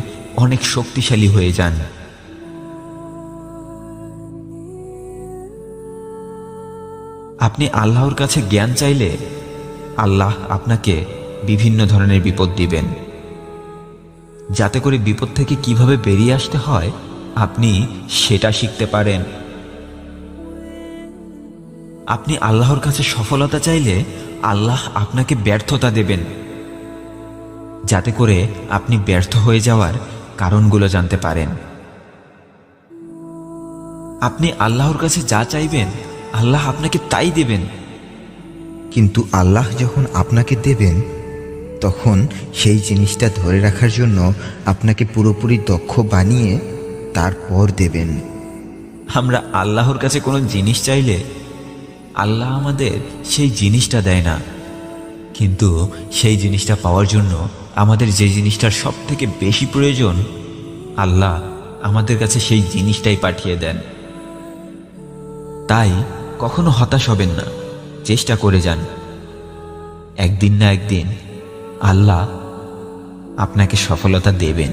অনেক শক্তিশালী হয়ে যান। আপনি আল্লাহর কাছে জ্ঞান চাইলে আল্লাহ আপনাকে বিভিন্ন ধরনের বিপদ দিবেন, যাতে করে বিপদ থেকে কিভাবে বেরিয়ে আসতে হয় আপনি সেটা শিখতে পারেন। আপনি আল্লাহর কাছে সফলতা চাইলে আল্লাহ আপনাকে ব্যর্থতা দেবেন, যাতে করে আপনি ব্যর্থ হয়ে যাওয়ার কারণগুলো জানতে পারেন। আপনি আল্লাহর কাছে যা চাইবেন আল্লাহ আপনাকে তাই দেবেন। কিন্তু আল্লাহ যখন আপনাকে দেবেন তখন সেই জিনিসটা ধরে রাখার জন্য আপনাকে পুরোপুরি দক্ষ বানিয়ে তারপর দেবেন। আমরা আল্লাহর কাছে কোনো জিনিস চাইলে আল্লাহ আমাদের সেই জিনিসটা দেয় না, কিন্তু সেই জিনিসটা পাওয়ার জন্য আমাদের যে জিনিসটার সব থেকে বেশি প্রয়োজন আল্লাহ আমাদের কাছে সেই জিনিসটাই পাঠিয়ে দেন। তাই কখনো হতাশ হবেন না, চেষ্টা করে যান। একদিন না একদিন আল্লাহ আপনাকে সফলতা দেবেন।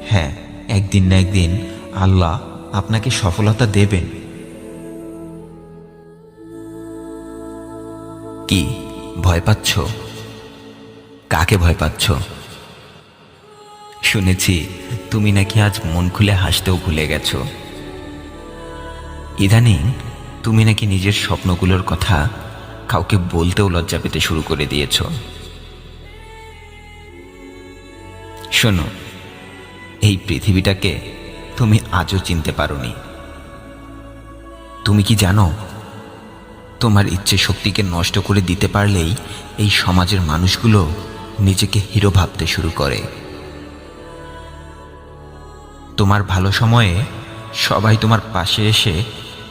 হ্যাঁ, একদিন না একদিন আল্লাহ আপনাকে সফলতা দেবেন। কি ভয় পাচ্ছ? কাকে ভয় পাচ্ছ? শুনেছি তুমি নাকি আজ মন খুলে হাসতেও ভুলে গেছো। ইদানিং তুমি নাকি নিজের স্বপ্নগুলোর কথা কাউকে বলতেও লজ্জা পেতে শুরু করে দিয়েছ। শোনো, এই পৃথিবীটাকে তুমি আজও চিনতে পারোনি। তুমি কি জানো, তোমার ইচ্ছে শক্তিকে নষ্ট করে দিতে পারলেই এই সমাজের মানুষগুলো নিজেকে হিরো ভাবতে শুরু করে। তোমার ভালো সময়ে সবাই তোমার পাশে এসে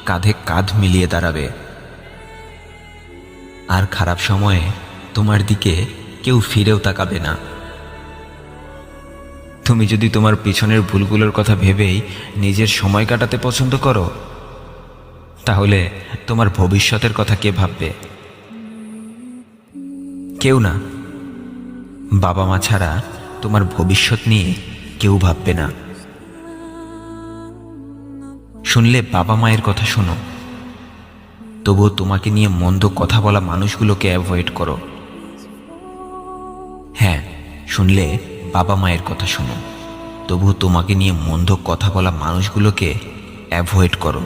কাঁধে কাঁধ মিলিয়ে দাঁড়াবে, আর খারাপ সময়ে তোমার দিকে কেউ ফিরেও তাকাবে না। তুমি যদি তোমার পিছনের ভুলগুলোর কথা ভেবেই নিজের সময় কাটাতে পছন্দ করো, তাহলে তোমার ভবিষ্যতের কথা কে ভাববে? কেউ না। বাবা মা ছাড়া তোমার ভবিষ্যৎ নিয়ে কেউ ভাববে না। শুনলে বাবা মায়ের কথা শোনো, তবুও তোমাকে নিয়ে মন্দ কথা বলা মানুষগুলোকে অ্যাভয়েড করো। হ্যাঁ, শুনলে বাবা মায়ের কথা শোনো, তবুও তোমাকে নিয়ে মন্দ কথা বলা মানুষগুলোকে অ্যাভয়েড করো।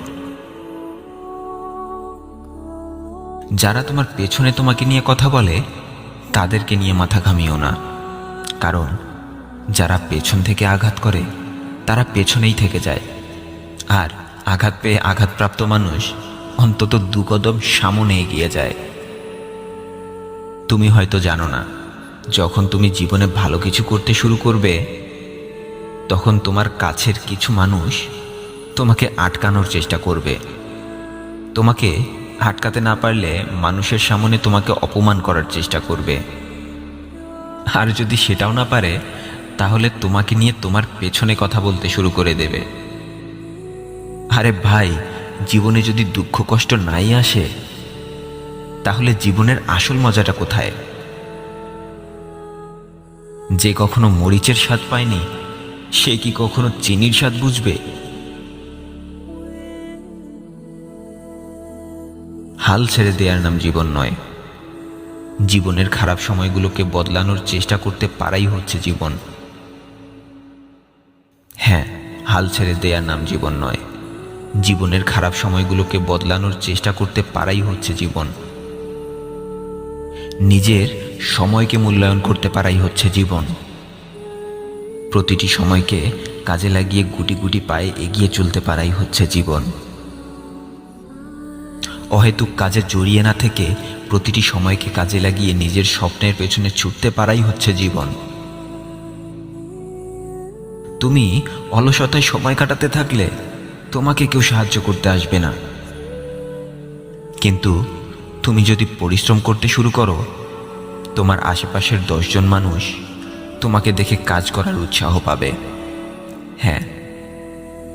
যারা তোমার পেছনে তোমাকে নিয়ে কথা বলে তাদেরকে নিয়ে মাথা ঘামিও না, কারণ যারা পেছন থেকে আঘাত করে তারা পেছনেই থেকে যায়, আর আঘাত পেয়ে আঘাতপ্রাপ্ত মানুষ অন্তত 2 কদম সামনে এগিয়ে যায়। তুমি হয়তো জানো না, যখন তুমি জীবনে ভালো কিছু করতে শুরু করবে তখন তোমার কাছের কিছু মানুষ তোমাকে আটকানোর চেষ্টা করবে। তোমাকে আটকাতে না পারলে মানুষের সামনে তোমাকে অপমান করার চেষ্টা করবে, আর যদি সেটাও না পারে তাহলে তোমাকে নিয়ে তোমার পেছনে কথা বলতে শুরু করে দেবে। আরে ভাই, জীবনে যদি দুঃখ কষ্ট নাই আসে তাহলে জীবনের আসল মজাটা কোথায়? যে কখনো মরিচের স্বাদ পায়নি সে কি কখনো চিনির স্বাদ বুঝবে? হাল ছেড়ে দেওয়ার নাম জীবন নয়। জীবনের খারাপ সময়গুলোকে বদলানোর চেষ্টা করতে পারাই হচ্ছে জীবন। হ্যাঁ, হাল ছেড়ে দেওয়ার নাম জীবন নয়। জীবনের খারাপ সময়গুলোকে বদলানোর চেষ্টা করতে পারাই হচ্ছে জীবন। নিজের সময়কে মূল্যায়ন করতে পারাই হচ্ছে জীবন। প্রতিটি সময়কে কাজে লাগিয়ে গুটি গুটি পায়ে এগিয়ে চলতে পারাই হচ্ছে জীবন। অহেতুক কাজে জড়িয়ে না থেকে প্রতিটি সময়কে কাজে লাগিয়ে নিজের স্বপ্নের পেছনে ছুটতে পারাই হচ্ছে জীবন। তুমি অলসতায় সময় কাটাতে থাকলে তোমাকে কেউ সাহায্য করতে আসবে না, কিন্তু তুমি যদি পরিশ্রম করতে শুরু করো, তোমার আশেপাশের 10 জন মানুষ তোমাকে দেখে কাজ করার উৎসাহ পাবে। হ্যাঁ,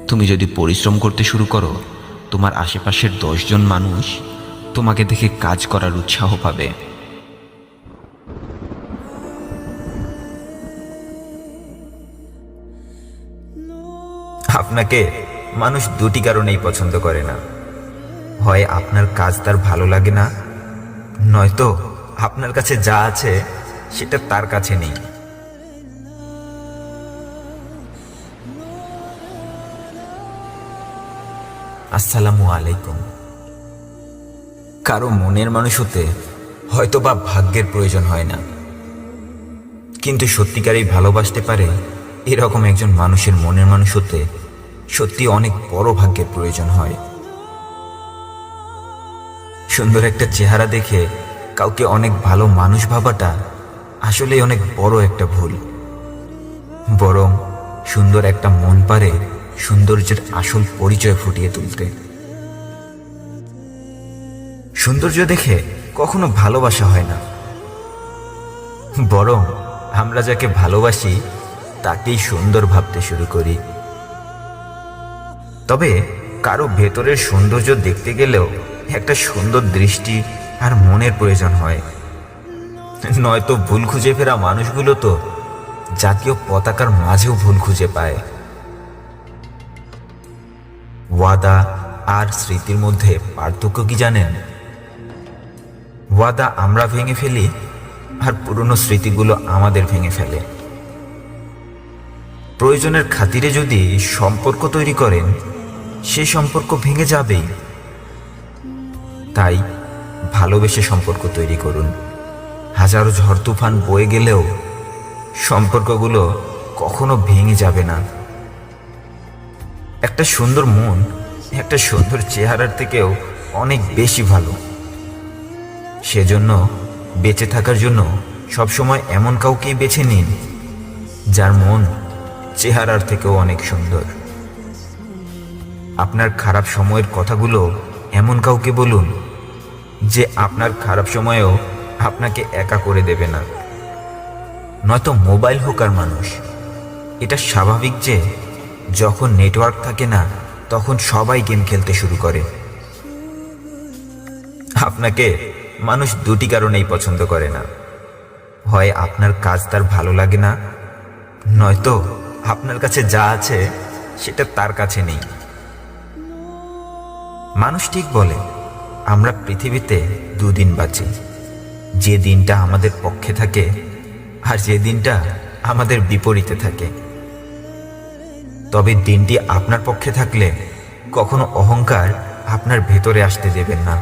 তুমি যদি পরিশ্রম করতে শুরু করো, তোমার আশেপাশের 10 জন মানুষ তোমাকে দেখে কাজ করার উৎসাহ পাবে। আপনাকে মানুষ দুটি কারণেই পছন্দ করে না। হয় আপনার কাজ তার ভালো লাগে না, নয়তো আপনার কাছে যা আছে সেটা তার কাছে নেই। আসসালামু আলাইকুম। কারো মনের মানুষ হতে হয়তো বা ভাগ্যের প্রয়োজন হয় না, কিন্তু সত্যিকারেই ভালোবাসতে পারে এরকম একজন মানুষের মনের মানুষ হতে সত্যি অনেক বড় ভাগ্যের প্রয়োজন হয়। সুন্দর একটা চেহারা দেখে কাউকে অনেক ভালো মানুষ ভাবাটা আসলে অনেক বড় একটা ভুল। বরং সুন্দর একটা মন পারে সৌন্দর্যের আসল পরিচয় ফুটিয়ে তুলতে। সৌন্দর্য দেখে কখনো ভালোবাসা হয় না, বরং আমরা যাকে ভালোবাসি তাকেই সুন্দর ভাবতে শুরু করি। তবে কারো ভেতরের সৌন্দর্য দেখতে গেলেও একটা সুন্দর দৃষ্টি আর মনের প্রয়োজন হয়, নয়তো ভুল খুঁজে ফেরা মানুষগুলো তো জাতীয় পতাকার মাঝেও ভুল খুঁজে পায়। ওয়াদা আর স্মৃতির মধ্যে পার্থক্য কি জানেন? ওয়াদা আমরা ভেঙে ফেলি, আর পুরনো স্মৃতিগুলো আমাদের ভেঙে ফেলে। প্রয়োজনের খাতিরে যদি সম্পর্ক তৈরি করেন, সে সম্পর্ক ভেঙে যাবেই। তাই ভালোবেসে সম্পর্ক তৈরি করুন। হাজারো ঝড় তুফান বয়ে গেলেও সম্পর্কগুলো কখনো ভেঙে যাবে না। একটা সুন্দর মন একটা সুন্দর চেহারার থেকেও অনেক বেশি ভালো। সেজন্য বেঁচে থাকার জন্য সবসময় এমন কাউকেই বেছে নিন যার মন চেহারার থেকেও অনেক সুন্দর। আপনার খারাপ সময়ের কথাগুলো এমন কাউকে বলুন যে আপনার খারাপ সময়েও আপনাকে একা করে দেবে না। নয়তো মোবাইল হোক আর মানুষ, এটা স্বাভাবিক যে যখন নেটওয়ার্ক থাকে না তখন সবাই গেম খেলতে শুরু করে। আপনাকে মানুষ দুটি কারণেই পছন্দ করে না, হয় আপনার কাজ তার ভালো লাগে না, নয়তো আপনার কাছে যা আছে সেটা তার কাছে নেই। মানুষ ঠিক বলে, আমরা পৃথিবীতে দুদিন বাঁচি, যে দিনটা আমাদের পক্ষে থাকে আর যে দিনটা আমাদের বিপরীতে থাকে। তবে দিনটি আপনার পক্ষে থাকলে কখনো অহংকার আপনার ভেতরে আসতে দেবেন না,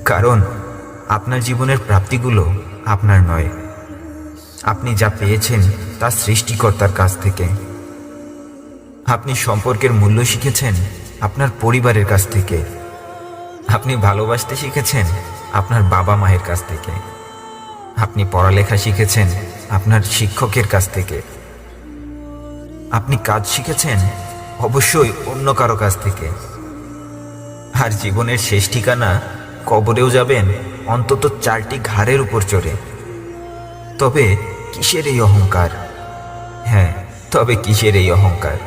কারণ আপনার জীবনের প্রাপ্তিগুলো আপনার নয়। আপনি যা পেয়েছেন তা সৃষ্টিকর্তার কাছ থেকে। আপনি সম্পর্কের মূল্য শিখেছেন আপনার পরিবারের কাছ থেকে। আপনি ভালোবাসতে শিখেছেন আপনার বাবা মায়ের কাছ থেকে। আপনি পড়ালেখা শিখেছেন আপনার শিক্ষকের কাছ থেকে। আপনি কাজ শিখেছেন অবশ্যই অন্য কারো কাছ থেকে। আর জীবনের শেষ ঠিকানা কবরেও যাবেন অন্তত 4টি ঘাড়ের উপর চড়ে। তবে কিসের এই অহংকার? হ্যাঁ, তবে কিসের এই অহংকার?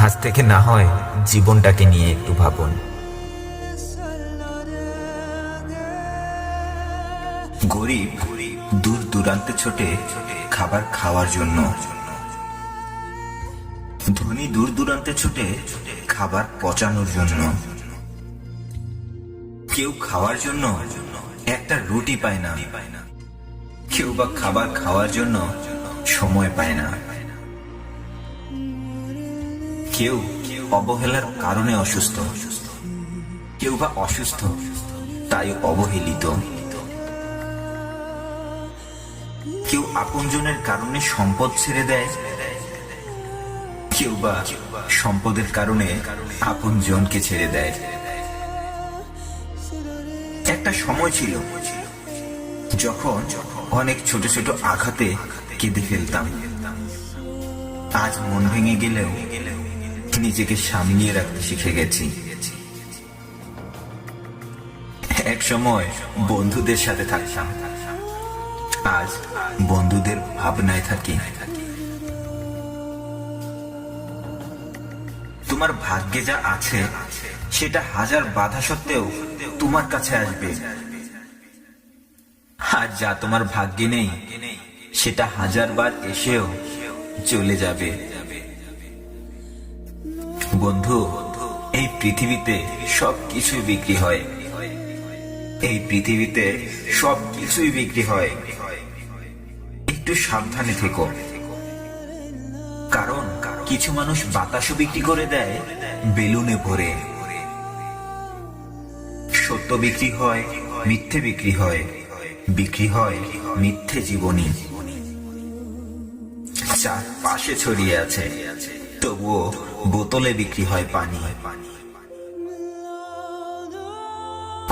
আজ থেকে না হয় জীবনটাকে নিয়ে একটু ভাবুন। গরিব দূর দূরান্তে ছোটে খাবার খাওয়ার জন্য, ধনী দূর দূরান্তে ছুটে খাবার পচানোর জন্য। কেউ খাওয়ার জন্য একটা রুটি পায় না, কেউ বা খাবার খাওয়ার জন্য সময় পায় না, কেউ অবহেলার কারণে অসুস্থ, কেউ বা অসুস্থ তাই অবহেলিত, কেউ আপনজনের কারণে সম্পদ ছেড়ে দেয়, কেউ বা সম্পদের কারণে আপনজনকে ছেড়ে দেয়। একটা সময় ছিল যখন অনেক ছোট ছোট আঘাতে কেঁদে ফেলতাম। আজ মন ভেঙে গেলেও নিজেকে সামলিয়ে রাখতে শিখে গেছি। এক সময় বন্ধুদের সাথে থাকতাম, আজ বন্ধুদের ভাবনায় থাকি। তোমার ভাগ্যে যা আছে সেটা হাজার বাধা সত্ত্বেও তোমার কাছে আসবে, আর যা তোমার ভাগ্যে নেই সেটা হাজারবার এসেও চলে যাবে। বন্ধু, এই পৃথিবীতে সবকিছুই বিক্রি হয়, এই পৃথিবীতে সবকিছুই বিক্রি হয়। একটু সাবধানে থেকো, কারণ কিছু মানুষ বাতাসও বিক্রি করে দেয় বেলুনে ভরে। সত্য বিক্রি হয়, মিথ্যে বিক্রি হয়, বিক্রি হয় মিথ্যে জীবনী। চারপাশে ছড়িয়ে আছে, তবুও বোতলে বিক্রি হয় পানি।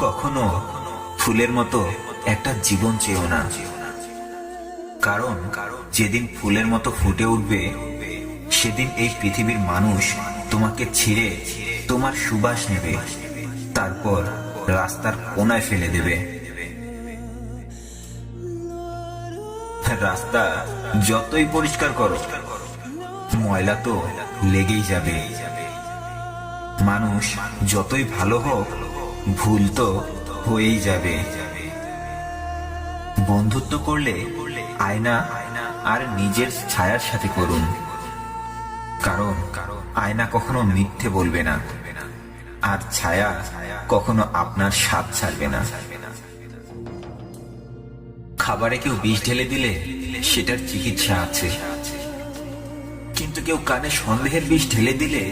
কখনো ফুলের মতো একটা জীবন চেয়েও না, কারণ যেদিন ফুলের মতো ফুটে উঠবে সেদিন এই পৃথিবীর মানুষ তোমাকে ছিঁড়ে তোমার সুবাস নেবে, তারপর রাস্তার কোনায় ফেলে দেবে। রাস্তা যতই পরিষ্কার করো ময়লা তো লেগেই যাবে। মানুষ যতই ভালো হোক ভুল তো হয়েই যাবে। বন্ধুত্ব করলে আয়না আর নিজের ছায়ার সাথে করুন, কারণ আয়না কখনো মিথ্যে বলবে না, আর ছায়া কখনো আপনার স্বাদ ছাড়বে না। খাবারে কেউ বিষ ঢেলে দিলে সেটার চিকিৎসা আছে, কিন্তু কেউ কানে সন্দেহের বিষ ঢেলে দিলে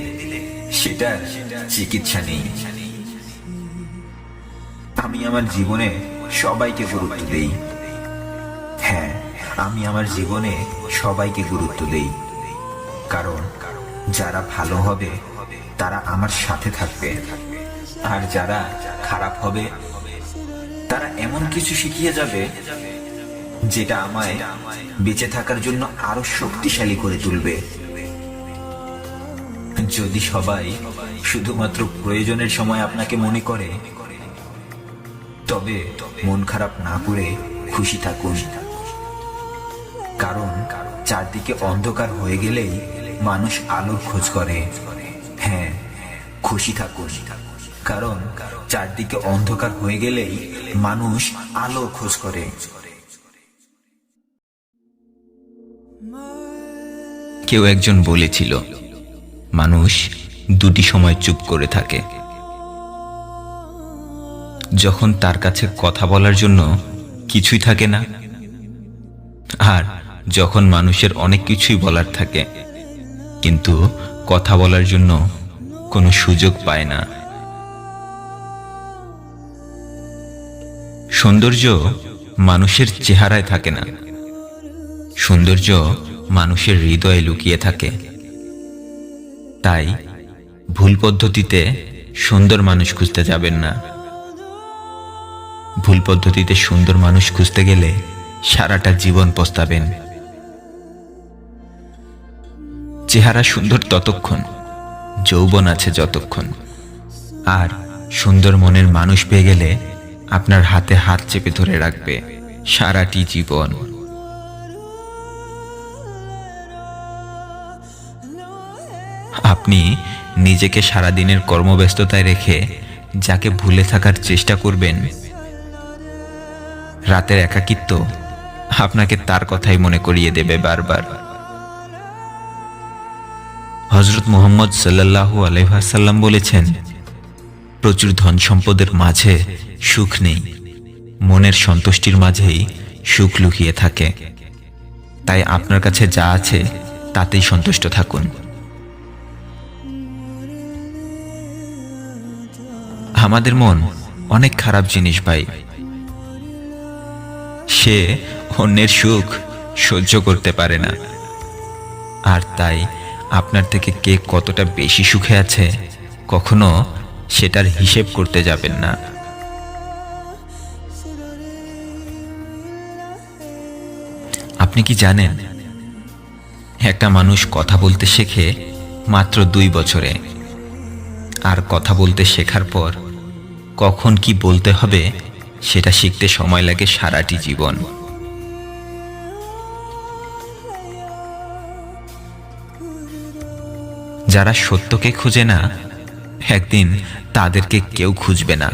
সেটার চিকিৎসা নেই। আমি আমার জীবনে সবাইকে গুরুত্ব দেই, হ্যাঁ আমি আমার জীবনে সবাইকে গুরুত্ব দেই, কারণ যারা ভালো হবে তারা আমার সাথে থাকবে, আর যারা খারাপ হবে তারা এমন কিছু শিখিয়ে যাবে যেটা আমায় বেঁচে থাকার জন্য আরো শক্তিশালী করে তুলবে। যদি সবাই শুধুমাত্র প্রয়োজনের সময় আপনাকে মনে করে, তবে মন খারাপ না করে খুশি থাকুন, কারণ চারদিকে অন্ধকার হয়ে গেলেই মানুষ আলোর খোঁজ করে। হ্যাঁ, খুশি থাকুন, কারণ চারদিকে অন্ধকার হয়ে গেলেই মানুষ আলোর খোঁজ করে। কেউ একজন বলেছিল, মানুষ দুটি সময় চুপ করে থাকে, যখন তার কাছে কথা বলার জন্য কিছুই থাকে না, আর যখন মানুষের অনেক কিছুই বলার থাকে কিন্তু কথা বলার জন্য কোনো সুযোগ পায় না। সৌন্দর্য মানুষের চেহারায় থাকে না, সৌন্দর্য মানুষের হৃদয়ে লুকিয়ে থাকে। তাই ভুল পদ্ধতিতে সুন্দর মানুষ খুঁজতে যাবেন না। ভুল পদ্ধতিতে সুন্দর মানুষ খুঁজতে গেলে সারাটা জীবন পস্তাবেন। চেহারা সুন্দর ততক্ষণ, যৌবন আছে যতক্ষণ, আর সুন্দর মনের মানুষ পেয়ে গেলে আপনার হাতে হাত চেপে ধরে রাখবে সারাটি জীবন। আপনি নিজেকে সারাদিনের কর্মব্যস্ততায় রেখে যাকে ভুলে থাকার চেষ্টা করবেন, রাতের একাকিত্ব আপনাকে তার কথাই মনে করিয়ে দেবে বারবার। হযরত মুহাম্মদ সাল্লাল্লাহু আলাইহি ওয়াসাল্লাম বলেছেন, প্রচুর ধন সম্পদের মাঝে সুখ নেই, মনের সন্তুষ্টির মাঝেই সুখ লুকিয়ে থাকে। তাই আপনার কাছে যা আছে তাতেই সন্তুষ্ট থাকুন। আমাদের মন অনেক খারাপ জিনিস ভাই। সে অন্যের সুখ সহ্য করতে পারে না, আর তাই আপনার থেকে কে কতটা বেশি সুখে আছে কখনো সেটার হিসেব করতে যাবেন না। আপনি কি জানেন, একটা মানুষ কথা বলতে শেখে মাত্র 2 বছরে, আর কথা বলতে শেখার পর কখন কি বলতে হবে সেটা শিখতে সময় লাগে সারাটি জীবন। যারা সত্যকে খুঁজে না, একদিন তাদেরকে কেউ খুঁজবে না।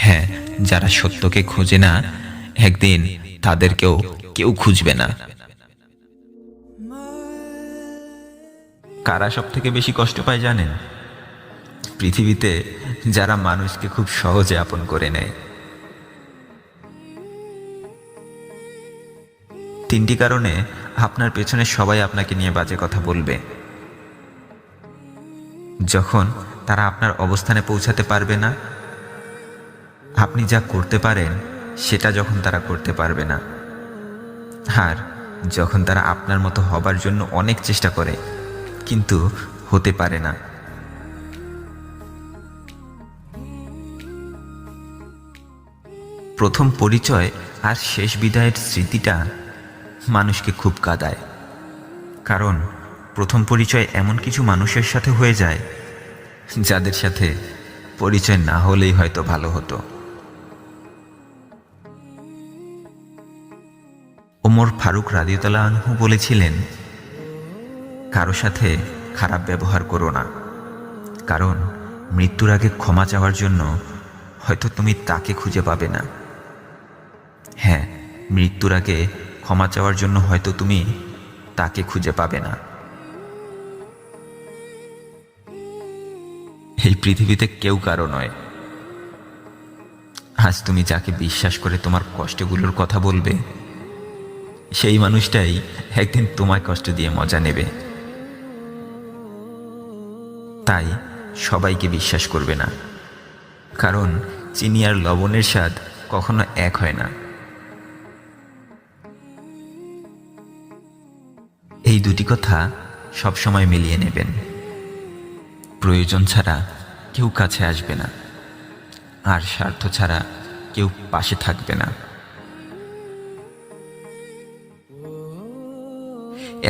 হ্যাঁ, যারা সত্যকে খুঁজে না, একদিন তাদেরকেও কেউ খুঁজবে না। কারা সব থেকে বেশি কষ্ট পায় জানেন? পৃথিবীতে যারা মানুষকে খুব সহজে আপন করে নেয়। 3টি কারণে আপনার পেছনে সবাই আপনাকে নিয়ে বাজে কথা বলবে। যখন তারা আপনার অবস্থানে পৌঁছাতে পারবে না, আপনি যা করতে পারেন সেটা যখন তারা করতে পারবে না, আর যখন তারা আপনার মতো হবার জন্য অনেক চেষ্টা করে কিন্তু হতে পারে না। প্রথম পরিচয় আর শেষ বিদায়ের স্মৃতিটা মানুষকে খুব কাঁদায়, কারণ প্রথম পরিচয় এমন কিছু মানুষের সাথে হয়ে যায় যাদের সাথে পরিচয় না হলেই হয়তো ভালো হতো। ওমর ফারুক রাদিয়াল্লাহু আনহু বলেছিলেন, কারো সাথে খারাপ ব্যবহার করো না, কারণ মৃত্যুর আগে ক্ষমা চাওয়ার জন্য হয়তো তুমি তাকে খুঁজে পাবে না। হ্যাঁ, মৃত্যুর আগে ক্ষমা চাওয়ার জন্য হয়তো তুমি তাকে খুঁজে পাবে না। এই পৃথিবীতে কেউ কারো নয়। আজ তুমি যাকে বিশ্বাস করে তোমার কষ্টগুলোর কথা বলবে, সেই মানুষটাই একদিন তোমায় কষ্ট দিয়ে মজা নেবে। তাই সবাইকে বিশ্বাস করবে না, কারণ চিনি আর লবণের স্বাদ কখনো এক হয় না। এই দুটি কথা সবসময় মিলিয়ে নেবেন। প্রয়োজন ছাড়া কেউ কাছে আসবে না, আর স্বার্থ ছাড়া কেউ পাশে থাকবে না।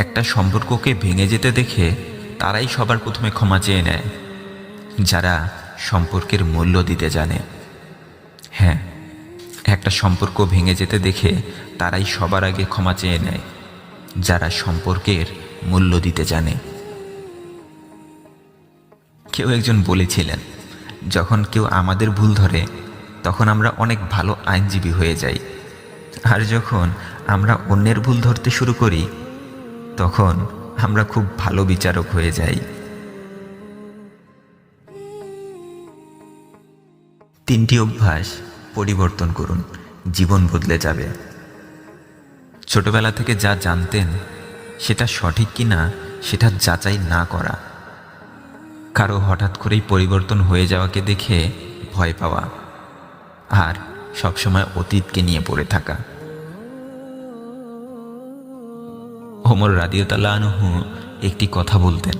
একটা সম্পর্ককে ভেঙে যেতে দেখে তারাই সবার প্রথমে ক্ষমা চেয়ে নেয়, যারা সম্পর্কের মূল্য দিতে জানে। হ্যাঁ, একটা সম্পর্ক ভেঙে যেতে দেখে তারাই সবার আগে ক্ষমা চেয়ে নেয়, যারা সম্পর্কের মূল্য দিতে জানে। কেউ একজন বলেছিলেন, যখন কেউ আমাদের ভুল ধরে তখন আমরা অনেক ভালো আইনজীবী হয়ে যাই, আর যখন আমরা অন্যের ভুল ধরতে শুরু করি তখন আমরা খুব ভালো বিচারক হয়ে যাই। 3টি অভ্যাস পরিবর্তন করুন, জীবন বদলে যাবে। ছোটবেলা থেকে যা জানতেন সেটা সঠিক কিনা সেটা যাচাই না করা, কারো হঠাৎ করেই পরিবর্তন হয়ে যাওয়াকে দেখে ভয় পাওয়া, আর সবসময় অতীতকে নিয়ে পড়ে থাকা। ওমর রাদিয়াল্লাহু আনহু একটি কথা বলতেন,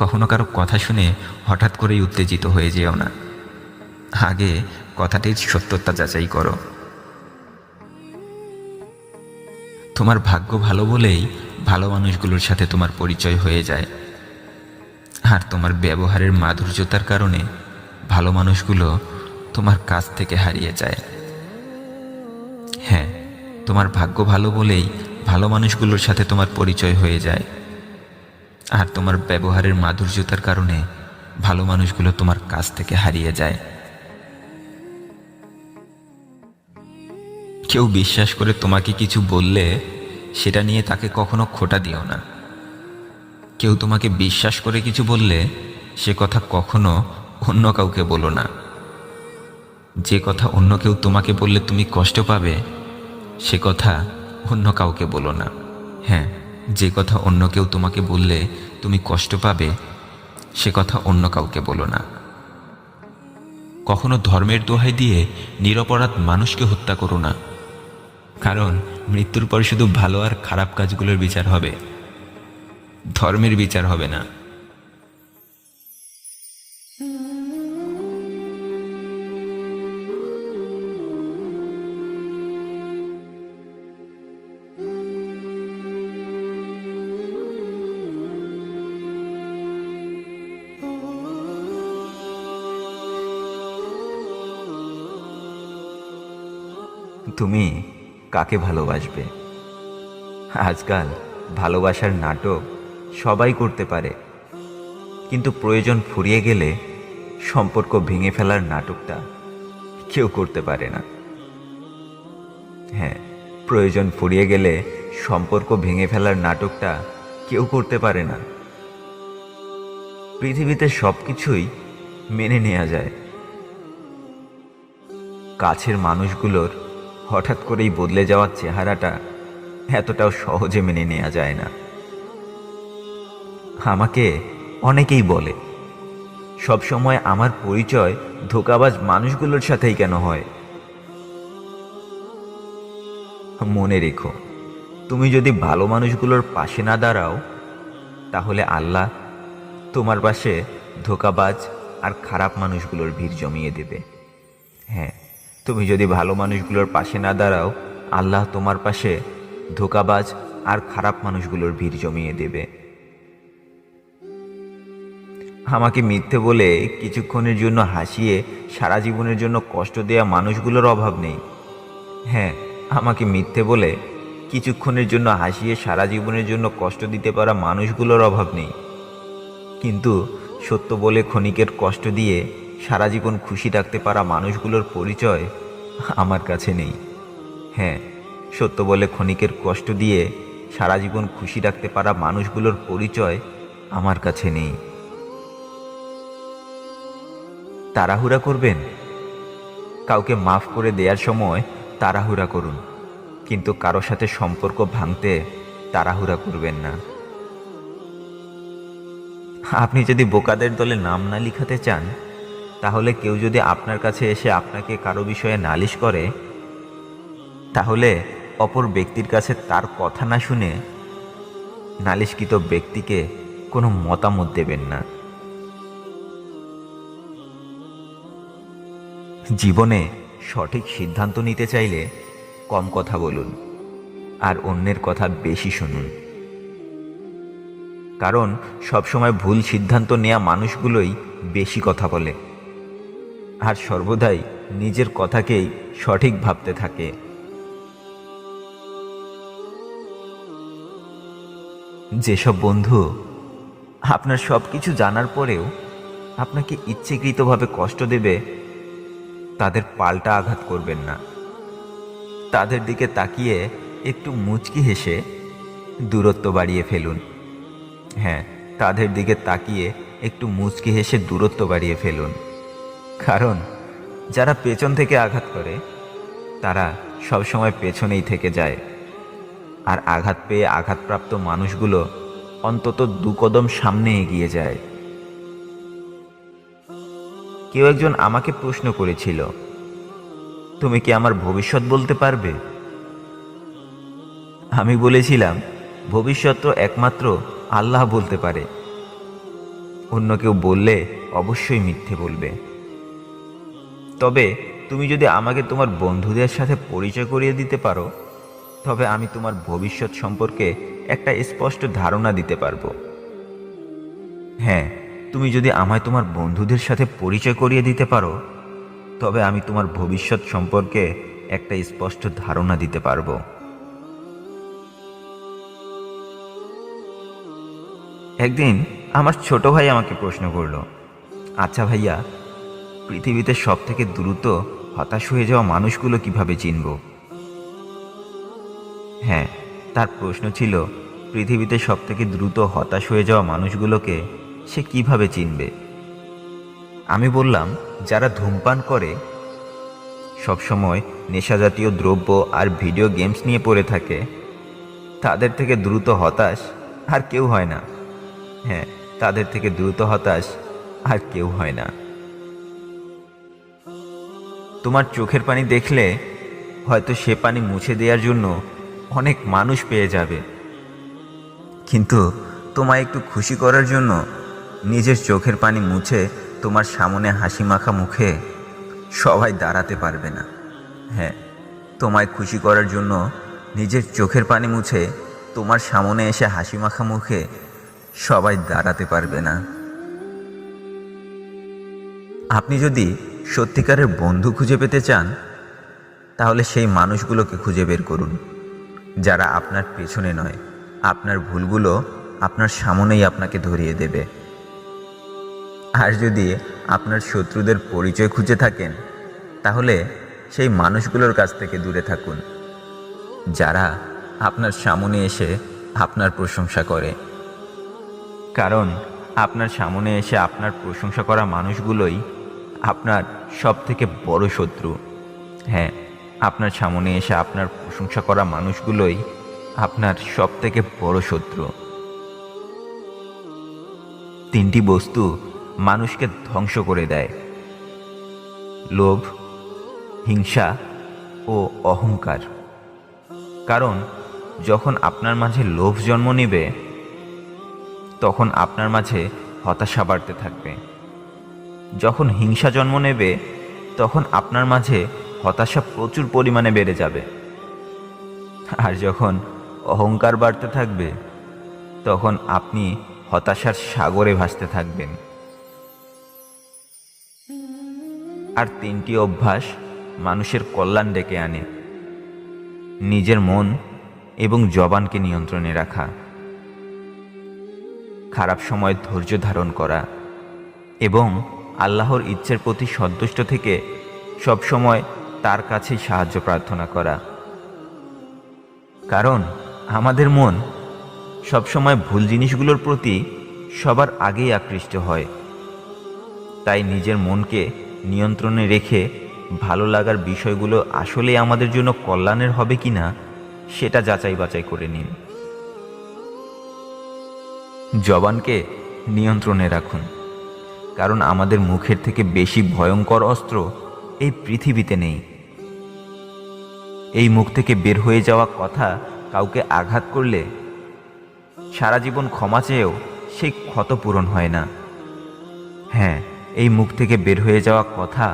কখনো কারো কথা শুনে হঠাৎ করেই উত্তেজিত হয়ে যেও না, আগে কথাটির সত্যতা যাচাই করো। তোমার ভাগ্য ভালো বলেই ভালো মানুষগুলোর সাথে তোমার পরিচয় হয়ে যায়, আর তোমার ব্যবহারের মাধুর্যতার কারণে ভালো মানুষগুলো তোমার কাছ থেকে হারিয়ে যায়। হ্যাঁ, তোমার ভাগ্য ভালো বলেই ভালো মানুষগুলোর সাথে তোমার পরিচয় হয়ে যায়, আর তোমার ব্যবহারের মাধুর্যতার কারণে ভালো মানুষগুলো তোমার কাছ থেকে হারিয়ে যায়। কেউ বিশ্বাস করে তোমাকে কিছু বললে সেটা নিয়ে তাকে কখনো খোঁটা দিও না। কেউ তোমাকে বিশ্বাস করে কিছু বললে সে কথা কখনো অন্য কাউকে বলো না। যে কথা অন্য কেউ তোমাকে বললে তুমি কষ্ট পাবে, সে কথা অন্য কাউকে বলো না। হ্যাঁ, যে কথা অন্য কেউ তোমাকে বললে তুমি কষ্ট পাবে, সে কথা অন্য কাউকে বলো না। কখনো ধর্মের দোহাই দিয়ে নিরপরাধ মানুষকে হত্যা করো না, কারণ মৃত্যুর পর শুধু ভালো আর খারাপ কাজগুলোর বিচার হবে, ধর্মের বিচার হবে না। তুমি কাকে ভালোবাসবে? আজকাল ভালোবাসার নাটক সবাই করতে পারে, কিন্তু প্রয়োজন ফুরিয়ে গেলে সম্পর্ক ভেঙে ফেলার নাটকটা কেউ করতে পারে না। হ্যাঁ, প্রয়োজন ফুরিয়ে গেলে সম্পর্ক ভেঙে ফেলার নাটকটা কেউ করতে পারে না। পৃথিবীতে সব কিছুই মেনে নেওয়া যায়, কাছের মানুষগুলোর হঠাৎ করেই বদলে যাওয়ার চেহারাটা এতটাও সহজে মেনে নেওয়া যায় না। আমাকে অনেকেই বলে, সব সময় আমার পরিচয় ধোঁকাবাজ মানুষগুলোর সাথেই কেন হয়? মনে রেখো, তুমি যদি ভালো মানুষগুলোর পাশে না দাঁড়াও, তাহলে আল্লাহ তোমার পাশে ধোঁকাবাজ আর খারাপ মানুষগুলোর ভিড় জমিয়ে দেবে। হ্যাঁ, তুমি যদি ভালো মানুষগুলোর পাশে না দাঁড়াও, আল্লাহ তোমার পাশে ধোঁকাবাজ আর খারাপ মানুষগুলোর ভিড় জমিয়ে দেবে। আমাকে মিথ্যে বলে কিছুক্ষণের জন্য হাসিয়ে সারা জীবনের জন্য কষ্ট দেওয়া মানুষগুলোর অভাব নেই। হ্যাঁ, আমাকে মিথ্যে বলে কিছুক্ষণের জন্য হাসিয়ে সারা জীবনের জন্য কষ্ট দিতে পারা মানুষগুলোর অভাব নেই, কিন্তু সত্য বলে ক্ষণিকের কষ্ট দিয়ে সারা জীবন খুশি রাখতে পারা মানুষগুলোর পরিচয় আমার কাছে নেই। হ্যাঁ, সত্য বলে ক্ষণিকের কষ্ট দিয়ে সারা জীবন খুশি রাখতে পারা মানুষগুলোর পরিচয় আমার কাছে নেই। তাড়াহুড়া করবেন? কাউকে মাফ করে দেওয়ার সময় তাড়াহুড়া করুন, কিন্তু কারো সাথে সম্পর্ক ভাঙতে তাড়াহুড়া করবেন না। আপনি যদি বোকাদের দলে নাম না লিখাতে চান, তাহলে কেউ যদি আপনার কাছে এসে আপনাকে কারো বিষয়ে নালিশ করে, তাহলে অপর ব্যক্তির কাছে তার কথা না শুনে নালিশকৃত ব্যক্তিকে কোনো মতামত দেবেন না। জীবনে সঠিক সিদ্ধান্ত নিতে চাইলে কম কথা বলুন আর অন্যের কথা বেশি শুনুন, কারণ সবসময় ভুল সিদ্ধান্ত নেওয়া মানুষগুলোই বেশি কথা বলে আর সর্বদাই নিজের কথাকেই সঠিক ভাবতে থাকে। যেসব বন্ধু আপনার সব কিছু জানার পরেও আপনাকে ইচ্ছাকৃতভাবে কষ্ট দেবে, তাদের পাল্টা আঘাত করবেন না। তাদের দিকে তাকিয়ে একটু মুচকি হেসে দূরত্ব বাড়িয়ে ফেলুন। হ্যাঁ, তাদের দিকে তাকিয়ে একটু মুচকি হেসে দূরত্ব বাড়িয়ে ফেলুন, কারণ যারা পেছন থেকে আঘাত করে তারা সবসময় পেছনেই থেকে যায়, আর আঘাত পেয়ে আঘাতপ্রাপ্ত মানুষগুলো অন্তত 2 কদম সামনে এগিয়ে যায়। কেউ একজন আমাকে প্রশ্ন করেছিল, তুমি কি আমার ভবিষ্যৎ বলতে পারবে? আমি বলেছিলাম, ভবিষ্যৎ তো একমাত্র আল্লাহ বলতে পারে, অন্য কেউ বললে অবশ্যই মিথ্যে বলবে। তবে তুমি যদি আমাকে তোমার বন্ধুদের সাথে পরিচয় করিয়ে দিতে পারো, তবে আমি তোমার ভবিষ্যৎ সম্পর্কে একটা স্পষ্ট ধারণা দিতে পারবো। হ্যাঁ, তুমি যদি আমায় তোমার বন্ধুদের সাথে পরিচয় করিয়ে দিতে পারো, তবে আমি তোমার ভবিষ্যৎ সম্পর্কে একটা স্পষ্ট ধারণা দিতে পারবো। একদিন আমার ছোট ভাই আমাকে প্রশ্ন করলো, আচ্ছা ভাইয়া, পৃথিবীতে সব থেকে দ্রুত হতাশ হয়ে যাওয়া মানুষগুলো কিভাবে চিনব? হ্যাঁ, তার প্রশ্ন ছিল, পৃথিবীতে সব থেকে দ্রুত হতাশ হয়ে যাওয়া মানুষগুলোকে সে কিভাবে চিনবে? আমি বললাম, যারা ধূমপান করে, সবসময় নেশাজাতীয় দ্রব্য আর ভিডিও গেমস নিয়ে পড়ে থাকে, তাদের থেকে দ্রুত হতাশ আর কেউ হয় না। হ্যাঁ, তাদের থেকে দ্রুত হতাশ আর কেউ হয় না। তোমার চোখের পানি দেখলে হয়তো সে পানি মুছে দেওয়ার জন্য অনেক মানুষ পেয়ে যাবে, কিন্তু তোমায় একটু খুশি করার জন্য নিজের চোখের পানি মুছে তোমার সামনে হাসি মাখা মুখে সবাই দাঁড়াতে পারবে না। হ্যাঁ, তোমায় খুশি করার জন্য নিজের চোখের পানি মুছে তোমার সামনে এসে হাসি মাখা মুখে সবাই দাঁড়াতে পারবে না। আপনি যদি সত্যিকারের বন্ধু খুঁজে পেতে চান, তাহলে সেই মানুষগুলোকে খুঁজে বের করুন, যারা আপনার পেছনে নয়, আপনার ভুলগুলো আপনার সামনেই আপনাকে ধরিয়ে দেবে। আর যদি আপনার শত্রুদের পরিচয় খুঁজে থাকেন, তাহলে সেই মানুষগুলোর কাছ থেকে দূরে থাকুন, যারা আপনার সামনে এসে আপনার প্রশংসা করে। কারণ আপনার সামনে এসে আপনার প্রশংসা করা মানুষগুলোই আপনার সবথেকে বড় শত্রু। হ্যাঁ, আপনার সামনে এসে আপনার প্রশংসা করা মানুষগুলোই আপনার সবথেকে বড় শত্রু। 3টি বস্তু মানুষকে ধ্বংস করে দেয়: লোভ, হিংসা ও অহংকার। কারণ যখন আপনার মাঝে লোভ জন্ম নেবে, তখন আপনার মাঝে হতাশা বাড়তে থাকবে। যখন হিংসা জন্ম নেবে, তখন আপনার মাঝে হতাশা প্রচুর পরিমাণে বেড়ে যাবে। আর যখন অহংকার বাড়তে থাকবে, তখন আপনি হতাশার সাগরে ভাসতে থাকবেন। আর 3টি অভ্যাস মানুষের কল্যাণ ডেকে আনে: নিজের মন এবং জবানকে নিয়ন্ত্রণে রাখা, খারাপ সময় ধৈর্য ধারণ করা এবং আল্লাহর ইচ্ছের প্রতি সন্তুষ্ট থেকে সবসময় তার কাছেই সাহায্য প্রার্থনা করা। কারণ আমাদের মন সবসময় ভুল জিনিসগুলোর প্রতি সবার আগেই আকৃষ্ট হয়। তাই নিজের মনকে নিয়ন্ত্রণে রেখে ভালো লাগার বিষয়গুলো আসলে আমাদের জন্য কল্যাণের হবে কিনা সেটা যাচাই বাছাই করে নিন। জবানকে নিয়ন্ত্রণে রাখুন, কারণ আমাদের মুখের থেকে বেশি ভয়ঙ্কর অস্ত্র এই পৃথিবীতে নেই। এই মুখ থেকে বের হয়ে যাওয়া কথা কাউকে আঘাত করলে সারা জীবন ক্ষমা চেয়েও সেই ক্ষত পূরণ হয় না। হ্যাঁ, এই মুখ থেকে বের হয়ে যাওয়া কথা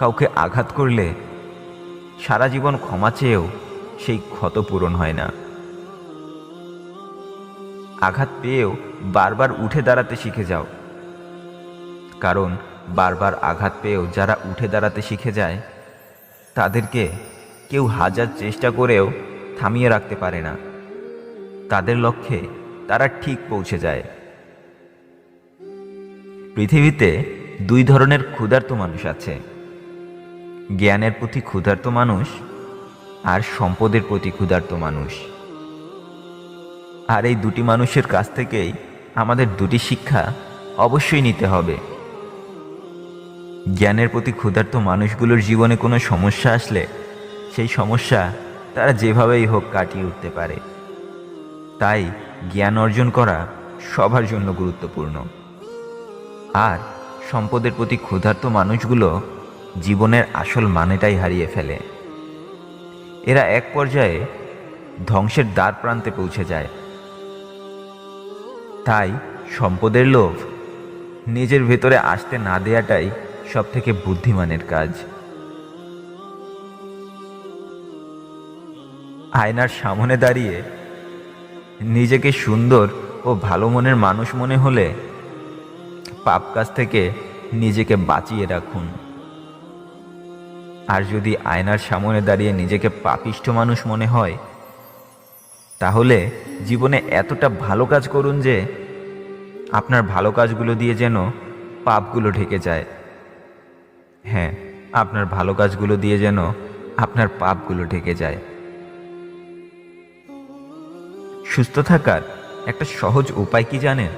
কাউকে আঘাত করলে সারা জীবন ক্ষমা চেয়েও সেই ক্ষত পূরণ হয় না। আঘাত পেয়েও বারবার উঠে দাঁড়াতে শিখে যাও, কারণ বারবার আঘাত পেয়েও যারা উঠে দাঁড়াতে শিখে যায়, তাদেরকে কেউ হাজার চেষ্টা করেও থামিয়ে রাখতে পারে না। তাদের লক্ষ্যে তারা ঠিক পৌঁছে যায়। পৃথিবীতে 2 ধরনের ক্ষুধার্ত মানুষ আছে: জ্ঞানের প্রতি ক্ষুধার্ত মানুষ আর সম্পদের প্রতি ক্ষুধার্ত মানুষ। আর এই 2টি মানুষের কাছ থেকেই আমাদের 2টি শিক্ষা অবশ্যই নিতে হবে। জ্ঞানের প্রতি ক্ষুধার্ত মানুষগুলোর জীবনে কোনো সমস্যা আসলে সেই সমস্যা তারা যেভাবেই হোক কাটিয়ে উঠতে পারে। তাই জ্ঞান অর্জন করা সবার জন্য গুরুত্বপূর্ণ। আর সম্পদের প্রতি ক্ষুধার্ত মানুষগুলো জীবনের আসল মানেটাই হারিয়ে ফেলে। এরা এক পর্যায়ে ধ্বংসের দ্বার প্রান্তে পৌঁছে যায়। তাই সম্পদের লোভ নিজের ভেতরে আসতে না দেয়াটাই সবথেকে বুদ্ধিমানের কাজ। আয়নার সামনে দাঁড়িয়ে নিজেকে সুন্দর ও ভালো মনের মানুষ মনে হলে পাপ কাজ থেকে নিজেকে বাঁচিয়ে রাখুন। আর যদি আয়নার সামনে দাঁড়িয়ে নিজেকে পাপিষ্ঠ মানুষ মনে হয়, তাহলে জীবনে এতটা ভালো কাজ করুন যে আপনার ভালো কাজগুলো দিয়ে যেন পাপগুলো ঢেকে যায়। হ্যাঁ, আপনার ভালো কাজগুলো দিয়ে যেন আপনার পাপগুলো ঢেকে যায়। সুস্থ থাকার একটা সহজ উপায় কি জানেন?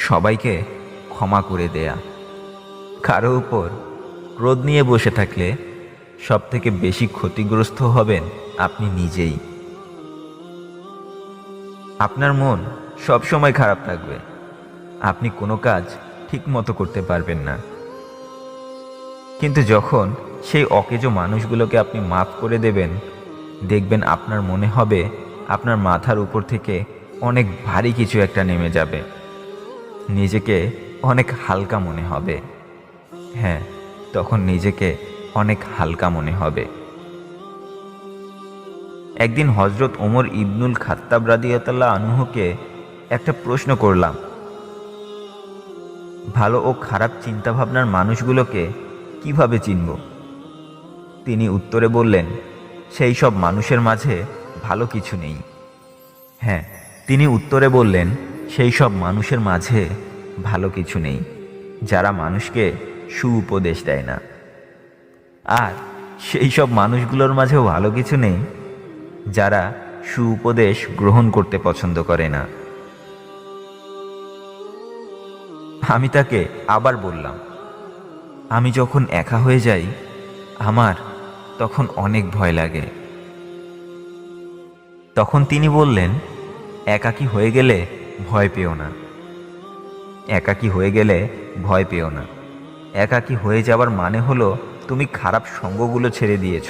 সবাইকে ক্ষমা করে দেয়া। কারো উপর ক্রোধ নিয়ে বসে থাকলে সবথেকে বেশি ক্ষতিগ্রস্ত হবেন আপনি নিজেই। আপনার মন সব সময় খারাপ থাকবে, আপনি কোনো কাজ ঠিক মতো করতে পারবেন না। কিন্তু যখন সেই অকেজো মানুষগুলোকে আপনি মাফ করে দেবেন, দেখবেন আপনার মনে হবে আপনার মাথার উপর থেকে অনেক ভারী কিছু একটা নেমে যাবে, নিজেকে অনেক হালকা মনে হবে। হ্যাঁ, তখন নিজেকে অনেক হালকা মনে হবে। একদিন হযরত ওমর ইবনুল খাত্তাব রাদিয়াল্লাহু আনহুকে একটা প্রশ্ন করলাম, ভালো ও খারাপ চিন্তাভাবনার মানুষগুলোকে কিভাবে চিনব? তিনি উত্তরে বললেন, সেই সব মানুষের মাঝে ভালো কিছু নেই। হ্যাঁ, তিনি উত্তরে বললেন, সেই সব মানুষের মাঝে ভালো কিছু নেই যারা মানুষকে সুউপদেশ দেয় না। আর সেই সব মানুষগুলোর মাঝেও ভালো কিছু নেই যারা সুউপদেশ গ্রহণ করতে পছন্দ করে না। আমি তাকে আবার বললাম, আমি যখন একা হয়ে যাই আমার তখন অনেক ভয় লাগে। তখন তিনি বললেন, একাকী হয়ে গেলে ভয় পেও না, একাকী হয়ে গেলে ভয় পেও না। একাকী হয়ে যাওয়ার মানে হলো তুমি খারাপ সঙ্গগুলো ছেড়ে দিয়েছ।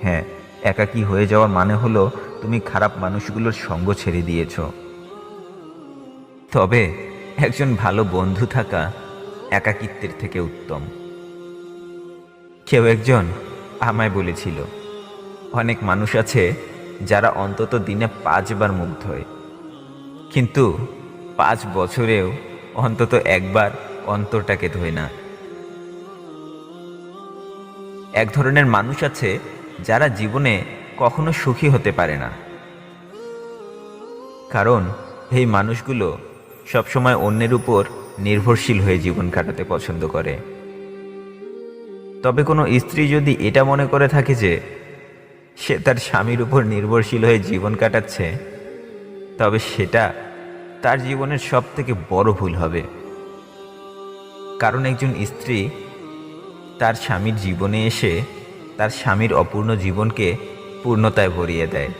হ্যাঁ, একাকী হয়ে যাওয়ার মানে হলো তুমি খারাপ মানুষগুলোর সঙ্গ ছেড়ে দিয়েছ। তবে একজন ভালো বন্ধু থাকা একাকিত্বের থেকে উত্তম। কেউ একজন আমায় বলেছিল, অনেক মানুষ আছে যারা অন্তত দিনে 5 বার মুখ ধোয়, কিন্তু 5 বছরেও অন্তত একবার অন্তরটাকে ধোয় না। এক ধরনের মানুষ আছে যারা জীবনে কখনো সুখী হতে পারে না, কারণ এই মানুষগুলো সবসময় অন্যের উপর নির্ভরশীল হয়ে জীবন কাটাতে পছন্দ করে। তবে কোনো স্ত্রী যদি এটা মনে করে থাকে যে সে তার স্বামীর উপর নির্ভরশীল হয়ে জীবন কাটাচ্ছে, তবে সেটা তার জীবনের সবথেকে বড় ভুল হবে। কারণ একজন স্ত্রী তার স্বামীর জীবনে এসে তার স্বামীর অপূর্ণ জীবনকে পূর্ণতায় ভরিয়ে দেয়।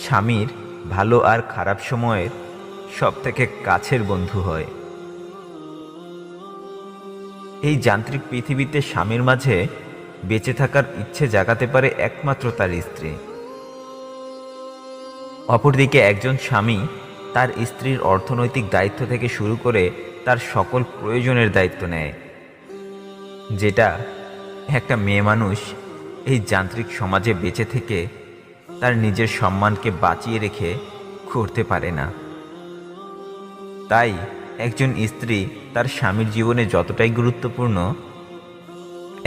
স্বামীর ভালো আর খারাপ সময়ের সবথেকে কাছের বন্ধু হয়। এই যান্ত্রিক পৃথিবীতে স্বামীর মাঝে বেঁচে থাকার ইচ্ছে জাগাতে পারে একমাত্র তার স্ত্রী। অপরদিকে একজন স্বামী তার স্ত্রীর অর্থনৈতিক দায়িত্ব থেকে শুরু করে তার সকল প্রয়োজনের দায়িত্ব নেয়, যেটা একটা মেয়ে মানুষ এই যান্ত্রিক সমাজে বেঁচে থেকে তার নিজের সম্মানকে বাঁচিয়ে রেখে করতে পারে না। তাই একজন স্ত্রী তার স্বামীর জীবনে যতটাই গুরুত্বপূর্ণ,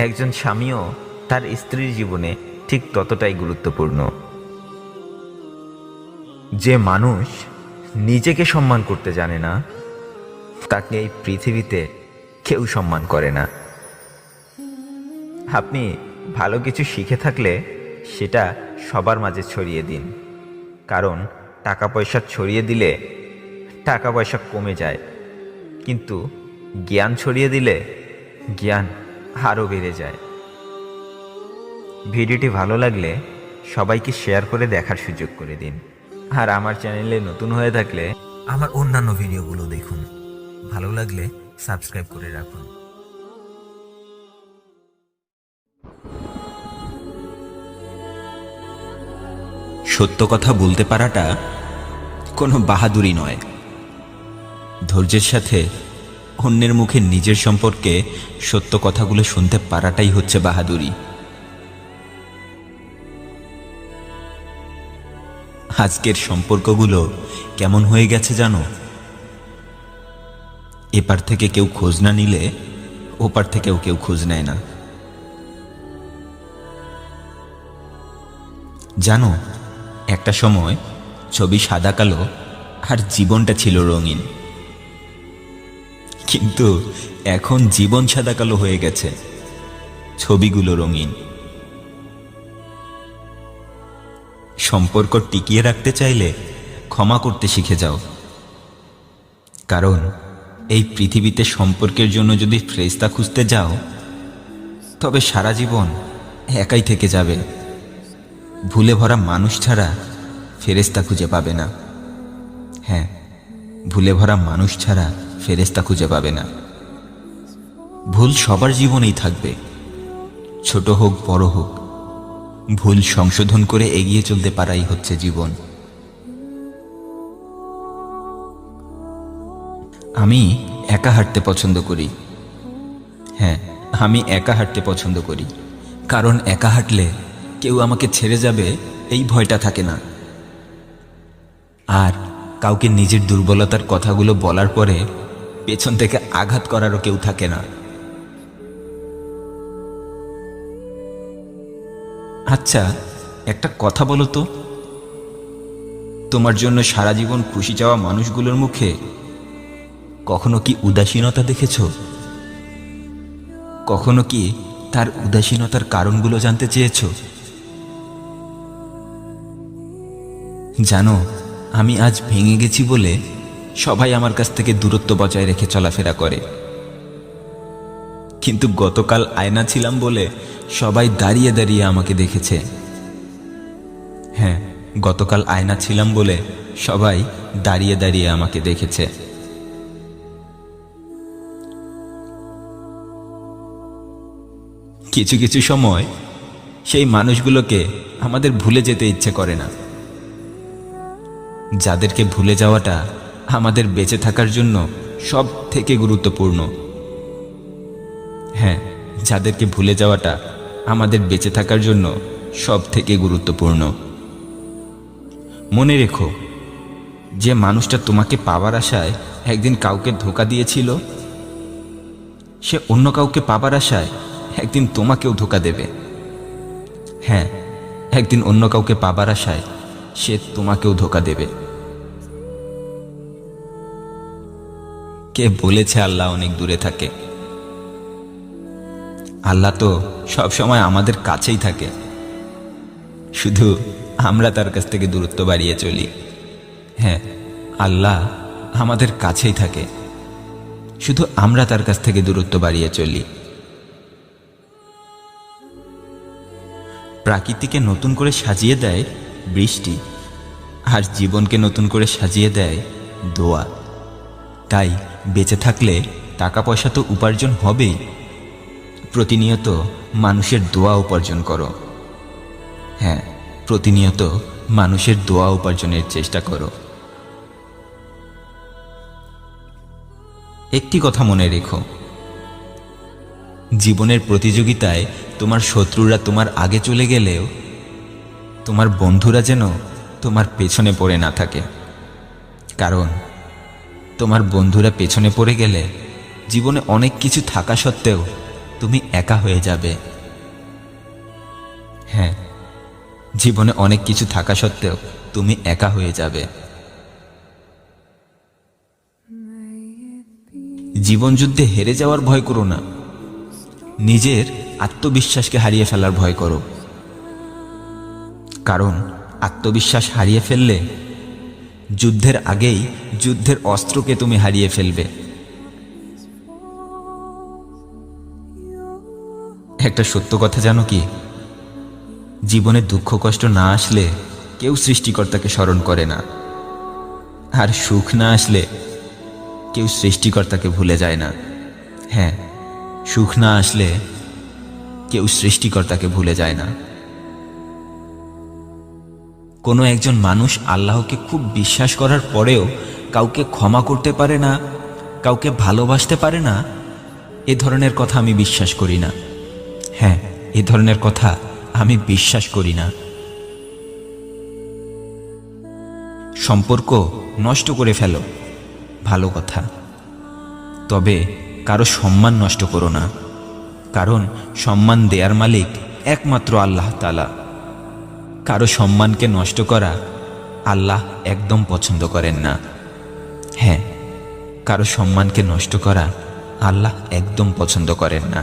একজন স্বামীও তার স্ত্রীর জীবনে ঠিক ততটাই গুরুত্বপূর্ণ। যে মানুষ নিজেকে সম্মান করতে জানে না, তাকে এই পৃথিবীতে কেউ সম্মান করে না। আপনি ভালো কিছু শিখে থাকলে সেটা সবার মাঝে ছড়িয়ে দিন, কারণ টাকা পয়সা ছড়িয়ে দিলে টাকা পয়সা কমে যায়, কিন্তু জ্ঞান ছড়িয়ে দিলে জ্ঞান আরও বেড়ে যায়। ভিডিওটি ভালো লাগলে সবাইকে শেয়ার করে দেখার সুযোগ করে দিন। আর আমার চ্যানেলে নতুন হয়ে থাকলে আমার অন্যান্য ভিডিওগুলো দেখুন। ভালো লাগলে সাবস্ক্রাইব করে রাখুন। সত্য কথা বলতে পারাটা কোনো বাহাদুরি নয়, ধৈর্যের সাথে অন্যের মুখে নিজের সম্পর্কে সত্য কথাগুলো শুনতে পারাটাই হচ্ছে বাহাদুরি। আজকের সম্পর্কগুলো কেমন হয়ে গেছে জানো? এপার থেকে কেউ খোঁজ না নিলে ওপার থেকেও কেউ খোঁজ নেয় না। জানো, একটা সময় ছবি সাদা কালো আর জীবনটা ছিল রঙিন, কিন্তু এখন জীবন সাদা কালো হয়ে গেছে, ছবিগুলো রঙিন। সম্পর্ক টিকিয়ে রাখতে চাইলে ক্ষমা করতে শিখে যাও। কারণ এই পৃথিবীতে সম্পর্কের জন্য যদি ফেরেশতা খুঁজতে যাও তবে সারা জীবন একাই থেকে যাবে। ভুলে ভরা মানুষ ছাড়া ফেরেশতা খুঁজে পাবে না। হ্যাঁ, ভুলে ভরা মানুষ ছাড়া ফেরেশতা খুঁজে পাবে না। ভুল সবার জীবনেই থাকবে, ছোট হোক বড় হোক। ভুল সংশোধন করে এগিয়ে চলতে পারাই হচ্ছে জীবন। আমি একা হাঁটতে পছন্দ করি। হ্যাঁ, আমি একা হাঁটতে পছন্দ করি, কারণ একা হাঁটলে কেউ আমাকে ছেড়ে যাবে এই ভয়টা থাকে না। আর কাউকে নিজের দুর্বলতার কথাগুলো বলার পরে পেছন থেকে আঘাত করারও কেউ থাকে না। আচ্ছা, একটা কথা বলো তো, তোমার জন্য সারা জীবন খুশি চাওয়া মানুষগুলোর মুখে কখনো কি উদাসীনতা দেখেছ? কখনো কি তার উদাসীনতার কারণগুলো জানতে চেয়েছ? জানো, আমি আজ ভেঙে গেছি বলে সবাই আমার কাছ থেকে দূরত্ব বজায় রেখে চলাফেরা করে, কিন্তু গতকাল আয়না ছিলাম বলে সবাই দাঁড়িয়ে দাঁড়িয়ে আমাকে দেখেছে। হ্যাঁ, গতকাল আয়না ছিলাম বলে সবাই দাঁড়িয়ে দাঁড়িয়ে আমাকে দেখেছে। কিছু কিছু সময় সেই মানুষগুলোকে আমাদের ভুলে যেতে ইচ্ছে করে না, যাদেরকে ভুলে যাওয়াটা আমাদের বেঁচে থাকার জন্য সব থেকে গুরুত্বপূর্ণ। হ্যাঁ, যাদেরকে ভুলে যাওয়াটা আমাদের বেঁচে থাকার জন্য সব থেকে গুরুত্বপূর্ণ। মনে রেখো, যে মানুষটা তোমাকে পাওয়ার আশায় একদিন কাউকে ধোঁকা দিয়েছিল, সে অন্য কাউকে পাবার আশায় একদিন তোমাকেও ধোঁকা দেবে। হ্যাঁ, একদিন অন্য কাউকে পাবার আশায় সে তোমাকেও ধোঁকা দেবে। কে বলেছে আল্লাহ অনেক দূরে থাকে? আল্লাহ তো সব সময় আমাদের কাছেই থাকে, শুধু আমরা তার কাছ থেকে দূরত্ব বাড়িয়ে চলি। হ্যাঁ, আল্লাহ আমাদের কাছেই থাকে, শুধু আমরা তার কাছ থেকে দূরত্ব বাড়িয়ে চলি। প্রাকৃতিকে নতুন করে সাজিয়ে দেয় বৃষ্টি, আর জীবনকে নতুন করে সাজিয়ে দেয় দোয়া। তাই বেঁচে থাকলে টাকা পয়সা তো উপার্জন হবেই, প্রতিনিয়ত মানুষের দোয়া উপার্জন করো। হ্যাঁ, প্রতিনিয়ত মানুষের দোয়া উপার্জনের চেষ্টা করো। একটি কথা মনে রেখো, জীবনের প্রতিযোগিতায় তোমার শত্রুরা তোমার আগে চলে গেলেও তোমার বন্ধুরা যেন তোমার পেছনে পড়ে না থাকে। কারণ তোমার বন্ধুরা পেছনে পড়ে গেলে জীবনে অনেক কিছু থাকা সত্ত্বেও তুমি একা হয়ে যাবে। হ্যাঁ, জীবনে অনেক কিছু থাকা সত্ত্বেও তুমি একা হয়ে যাবে। জীবন যুদ্ধে হেরে যাওয়ার ভয় করো না, নিজের আত্মবিশ্বাসকে হারিয়ে ফেলার ভয় করো। কারণ আত্মবিশ্বাস হারিয়ে ফেললে যুদ্ধের আগেই যুদ্ধের অস্ত্রকে তুমি হারিয়ে ফেলবে। একটা সত্য কথা জানো কি, জীবনে দুঃখ কষ্ট না আসলে কেউ সৃষ্টিকর্তাকে স্মরণ করে না, আর সুখ না আসলে কেউ সৃষ্টিকর্তাকে ভুলে যায় না। হ্যাঁ, সুখ না আসলে কেউ সৃষ্টিকর্তাকে ভুলে যায় না। কোনো একজন মানুষ আল্লাহকে খুব বিশ্বাস করার পরেও কাউকে ক্ষমা করতে পারে না, কাউকে ভালোবাসতে পারে না, এ ধরনের কথা আমি বিশ্বাস করি না। হ্যাঁ, এ ধরনের কথা আমি বিশ্বাস করি না। সম্পর্ক নষ্ট করে ফেলো, ভালো কথা, তবে কারো সম্মান নষ্ট করো না। কারণ সম্মান দেয়ার মালিক একমাত্র আল্লাহ তাআলা। কারো সম্মানকে নষ্ট করা আল্লাহ একদম পছন্দ করেন না। হ্যাঁ, কারো সম্মানকে নষ্ট করা আল্লাহ একদম পছন্দ করেন না।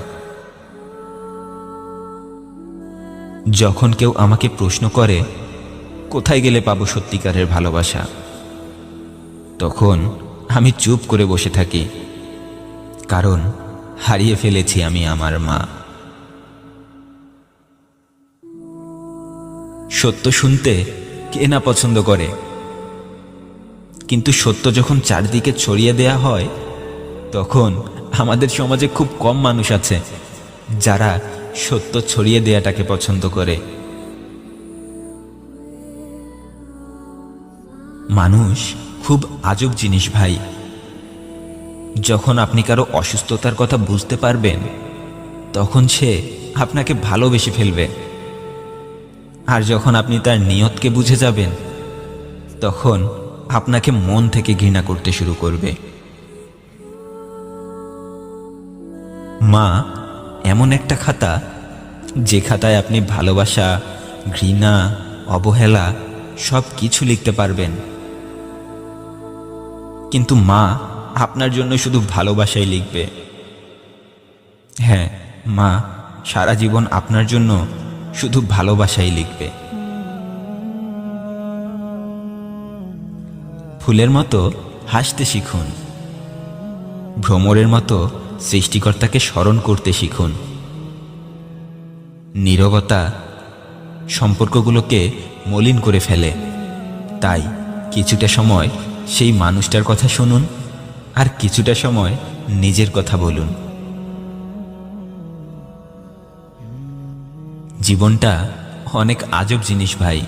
যখন কেউ আমাকে প্রশ্ন করে কোথায় গেলে পাবো সত্যিকারের ভালোবাসা, তখন আমি চুপ করে বসে থাকি, কারণ হারিয়ে ফেলেছি আমি আমার মা। সত্য শুনতে কে না পছন্দ করে, কিন্তু সত্য যখন চারদিকে ছড়িয়ে দেয়া হয়, তখন আমাদের সমাজে খুব কম মানুষ আছে যারা সত্য ছড়িয়ে দেয়াটাকে পছন্দ করে। মানুষ খুব আজব জিনিস ভাই। যখন আপনি কারো অসুস্থতার কথা বুঝতে পারবেন, তখন সে আপনাকে ভালোবেসে ফেলবে। আর যখন আপনি তার নিয়তকে বুঝে যাবেন, তখন আপনাকে মন থেকে ঘৃণা করতে শুরু করবে। মা এমন একটা খাতা, যে খাতায় আপনি ভালোবাসা, ঘৃণা, অবহেলা সব কিছু লিখতে পারবেন। কিন্তু মা আপনার জন্য শুধু ভালোবাসাই লিখবে। হ্যাঁ, মা সারা জীবন আপনার জন্য শুধু ভালোবাসাই লিখবে। ফুলের মতো হাসতে শিখুন, ভ্রমরের মতো সৃষ্টিকর্তাকে স্মরণ করতে শিখুন। নীরবতা সম্পর্কগুলোকে মলিন করে ফেলে, তাই কিছুটা সময় সেই মানুষটার কথা শুনুন, আর কিছুটা সময় নিজের কথা বলুন। জীবনটা অনেক আজব জিনিস ভাই।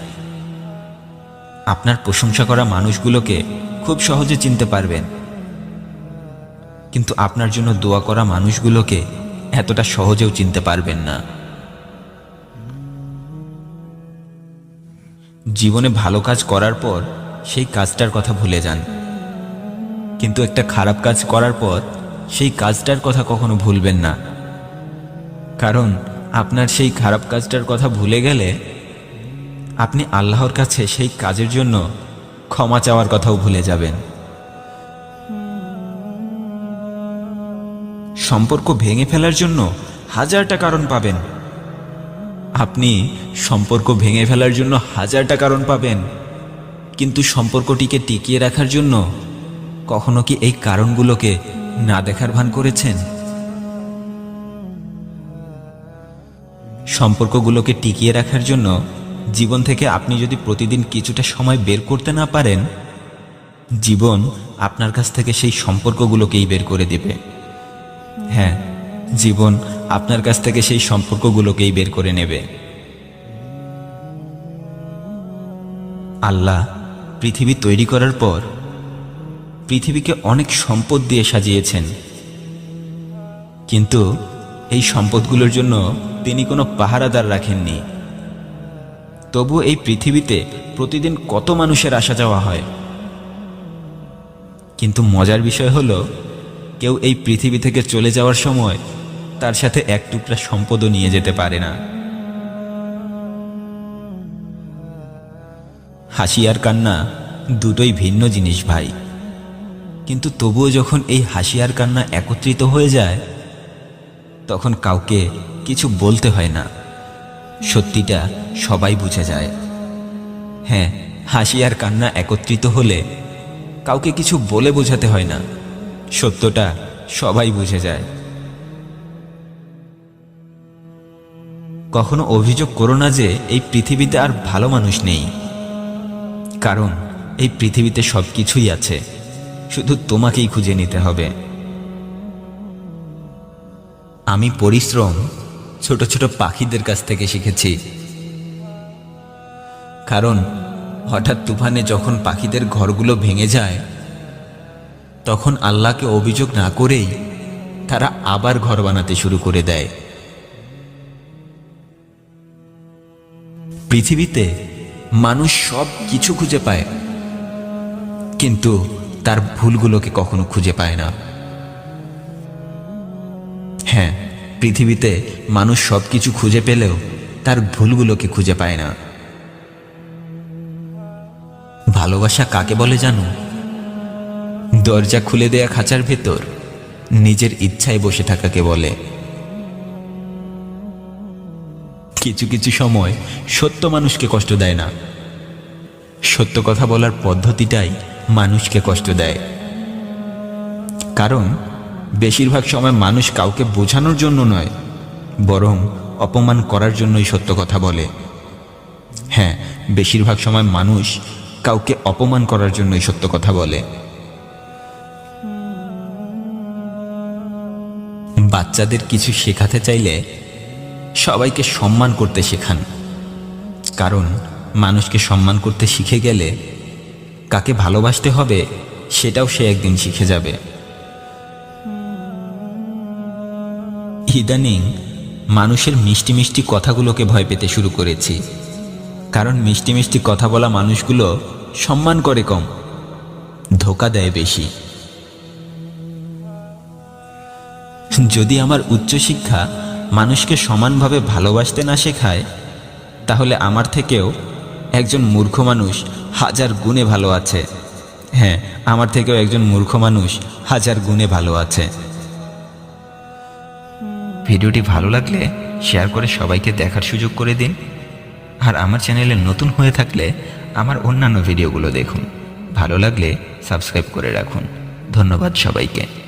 আপনার প্রশংসা করা মানুষগুলোকে খুব সহজে চিনতে পারবেন, কিন্তু আপনার জন্য দোয়া করা মানুষগুলোকে এতটা সহজেও চিনতে পারবেন না। জীবনে ভালো কাজ করার পর সেই কাজটার কথা ভুলে যান, কিন্তু একটা খারাপ কাজ করার পর সেই কাজটার কথা কখনো ভুলবেন না। কারণ আপনার সেই খারাপ কাজটার কথা ভুলে গেলে আপনি আল্লাহর কাছে সেই কাজের জন্য ক্ষমা চাওয়ার কথাও ভুলে যাবেন। সম্পর্ক ভেঙে ফেলার জন্য হাজারটা কারণ পাবেন। আপনি সম্পর্ক ভেঙে ফেলার জন্য হাজারটা কারণ পাবেন, কিন্তু সম্পর্কটিকে টিকিয়ে রাখার জন্য কখনো কি এই কারণগুলোকে না দেখার ভান করেছেন? সম্পর্কগুলোকে টিকিয়ে রাখার জন্য জীবন থেকে আপনি যদি প্রতিদিন কিছুটা সময় বের করতে না পারেন, জীবন আপনার কাছ থেকে সেই সম্পর্কগুলোকেই বের করে দেবে। হ্যাঁ, জীবন আপনার কাছ থেকে সেই সম্পর্কগুলোকেই বের করে নেবে। আল্লাহ পৃথিবী তৈরি করার পর পৃথিবীকে অনেক সম্পদ দিয়ে সাজিয়েছেন, কিন্তু এই সম্পদগুলোর জন্য তিনি কোনো পাহারাদার রাখেননি। তবু এই পৃথিবীতে প্রতিদিন কত মানুষের আসা যাওয়া হয়, কিন্তু মজার বিষয় হলো কেউ এই পৃথিবী থেকে চলে যাওয়ার সময় তার সাথে এক টুকরা সম্পদও নিয়ে যেতে পারে না। হাসি আর কান্না দুটোই ভিন্ন জিনিস ভাই, কিন্তু তবুও যখন এই হাসি আর কান্না একত্রিত হয়ে যায়, তখন কাউকে কিছু বলতে হয় না, সত্যিটা সবাই বুঝে যায়। হ্যাঁ, হাসি আর কান্না একত্রিত হলে কাউকে কিছু বলে বোঝাতে হয় না, সত্যটা সবাই বুঝে যায়। কখনো অভিযোগ করো না যে এই পৃথিবীতে আর ভালো মানুষ নেই, কারণ এই পৃথিবীতে সব কিছুই আছে, শুধু তোমাকেই খুঁজে নিতে হবে। আমি পরিশ্রম ছোট ছোট পাখিদের কাছ থেকে শিখেছি, কারণ হঠাৎ তুফানে যখন পাখিদের ঘরগুলো ভেঙে যায়, তখন আল্লাহকে অভিযোগ না করেই তারা আবার ঘর বানাতে শুরু করে দেয়। পৃথিবীতে মানুষ সব কিছু খুঁজে পায়, কিন্তু তার ভুলগুলোকে কখনো খুঁজে পায় না। হ্যাঁ, পৃথিবীতে মানুষ সব কিছু খুঁজে পেলেও তার ভুলগুলোকে খুঁজে পায় না। ভালোবাসা কাকে বলে জানো? দরজা খুলে দেয়া খাঁচার ভেতর নিজের ইচ্ছায় বসে থাকাকে বলে। কিছু কিছু সময় সত্য মানুষকে কষ্ট দেয় না, সত্য কথা বলার পদ্ধতিটাই মানুষকে কষ্ট দেয়। কারণ বেশিরভাগ সময় মানুষ কাউকে বোঝানোর জন্য নয়, বরং অপমান করার জন্যই সত্য কথা বলে। হ্যাঁ, বেশিরভাগ সময় মানুষ কাউকে অপমান করার জন্যই সত্য কথা বলে। বাচ্চাদের কিছু শেখাতে চাইলে সবাইকে সম্মান করতে শেখান। কারণ মানুষকে সম্মান করতে শিখে গেলে কাকে ভালোবাসতে হবে সেটাও সে একদিন শিখে যাবে। ইদানিং মানুষের মিষ্টি মিষ্টি কথাগুলোকে ভয় পেতে শুরু করেছি। কারণ মিষ্টি মিষ্টি কথা বলা মানুষগুলো সম্মান করে কম, ধোঁকা দেয় বেশি। যদি আমার উচ্চশিক্ষা মানুষকে সমানভাবে ভালোবাসতে না শেখায়, তাহলে আমার থেকেও একজন মূর্খ মানুষ হাজার গুণে ভালো আছে। হ্যাঁ, আমার থেকেও একজন মূর্খ মানুষ হাজার গুণে ভালো আছে। ভিডিওটি ভালো লাগলে শেয়ার করে সবাইকে দেখার সুযোগ করে দিন। আর আমার চ্যানেলে নতুন হয়ে থাকলে আমার অন্যান্য ভিডিওগুলো দেখুন। ভালো লাগলে সাবস্ক্রাইব করে রাখুন। ধন্যবাদ সবাইকে।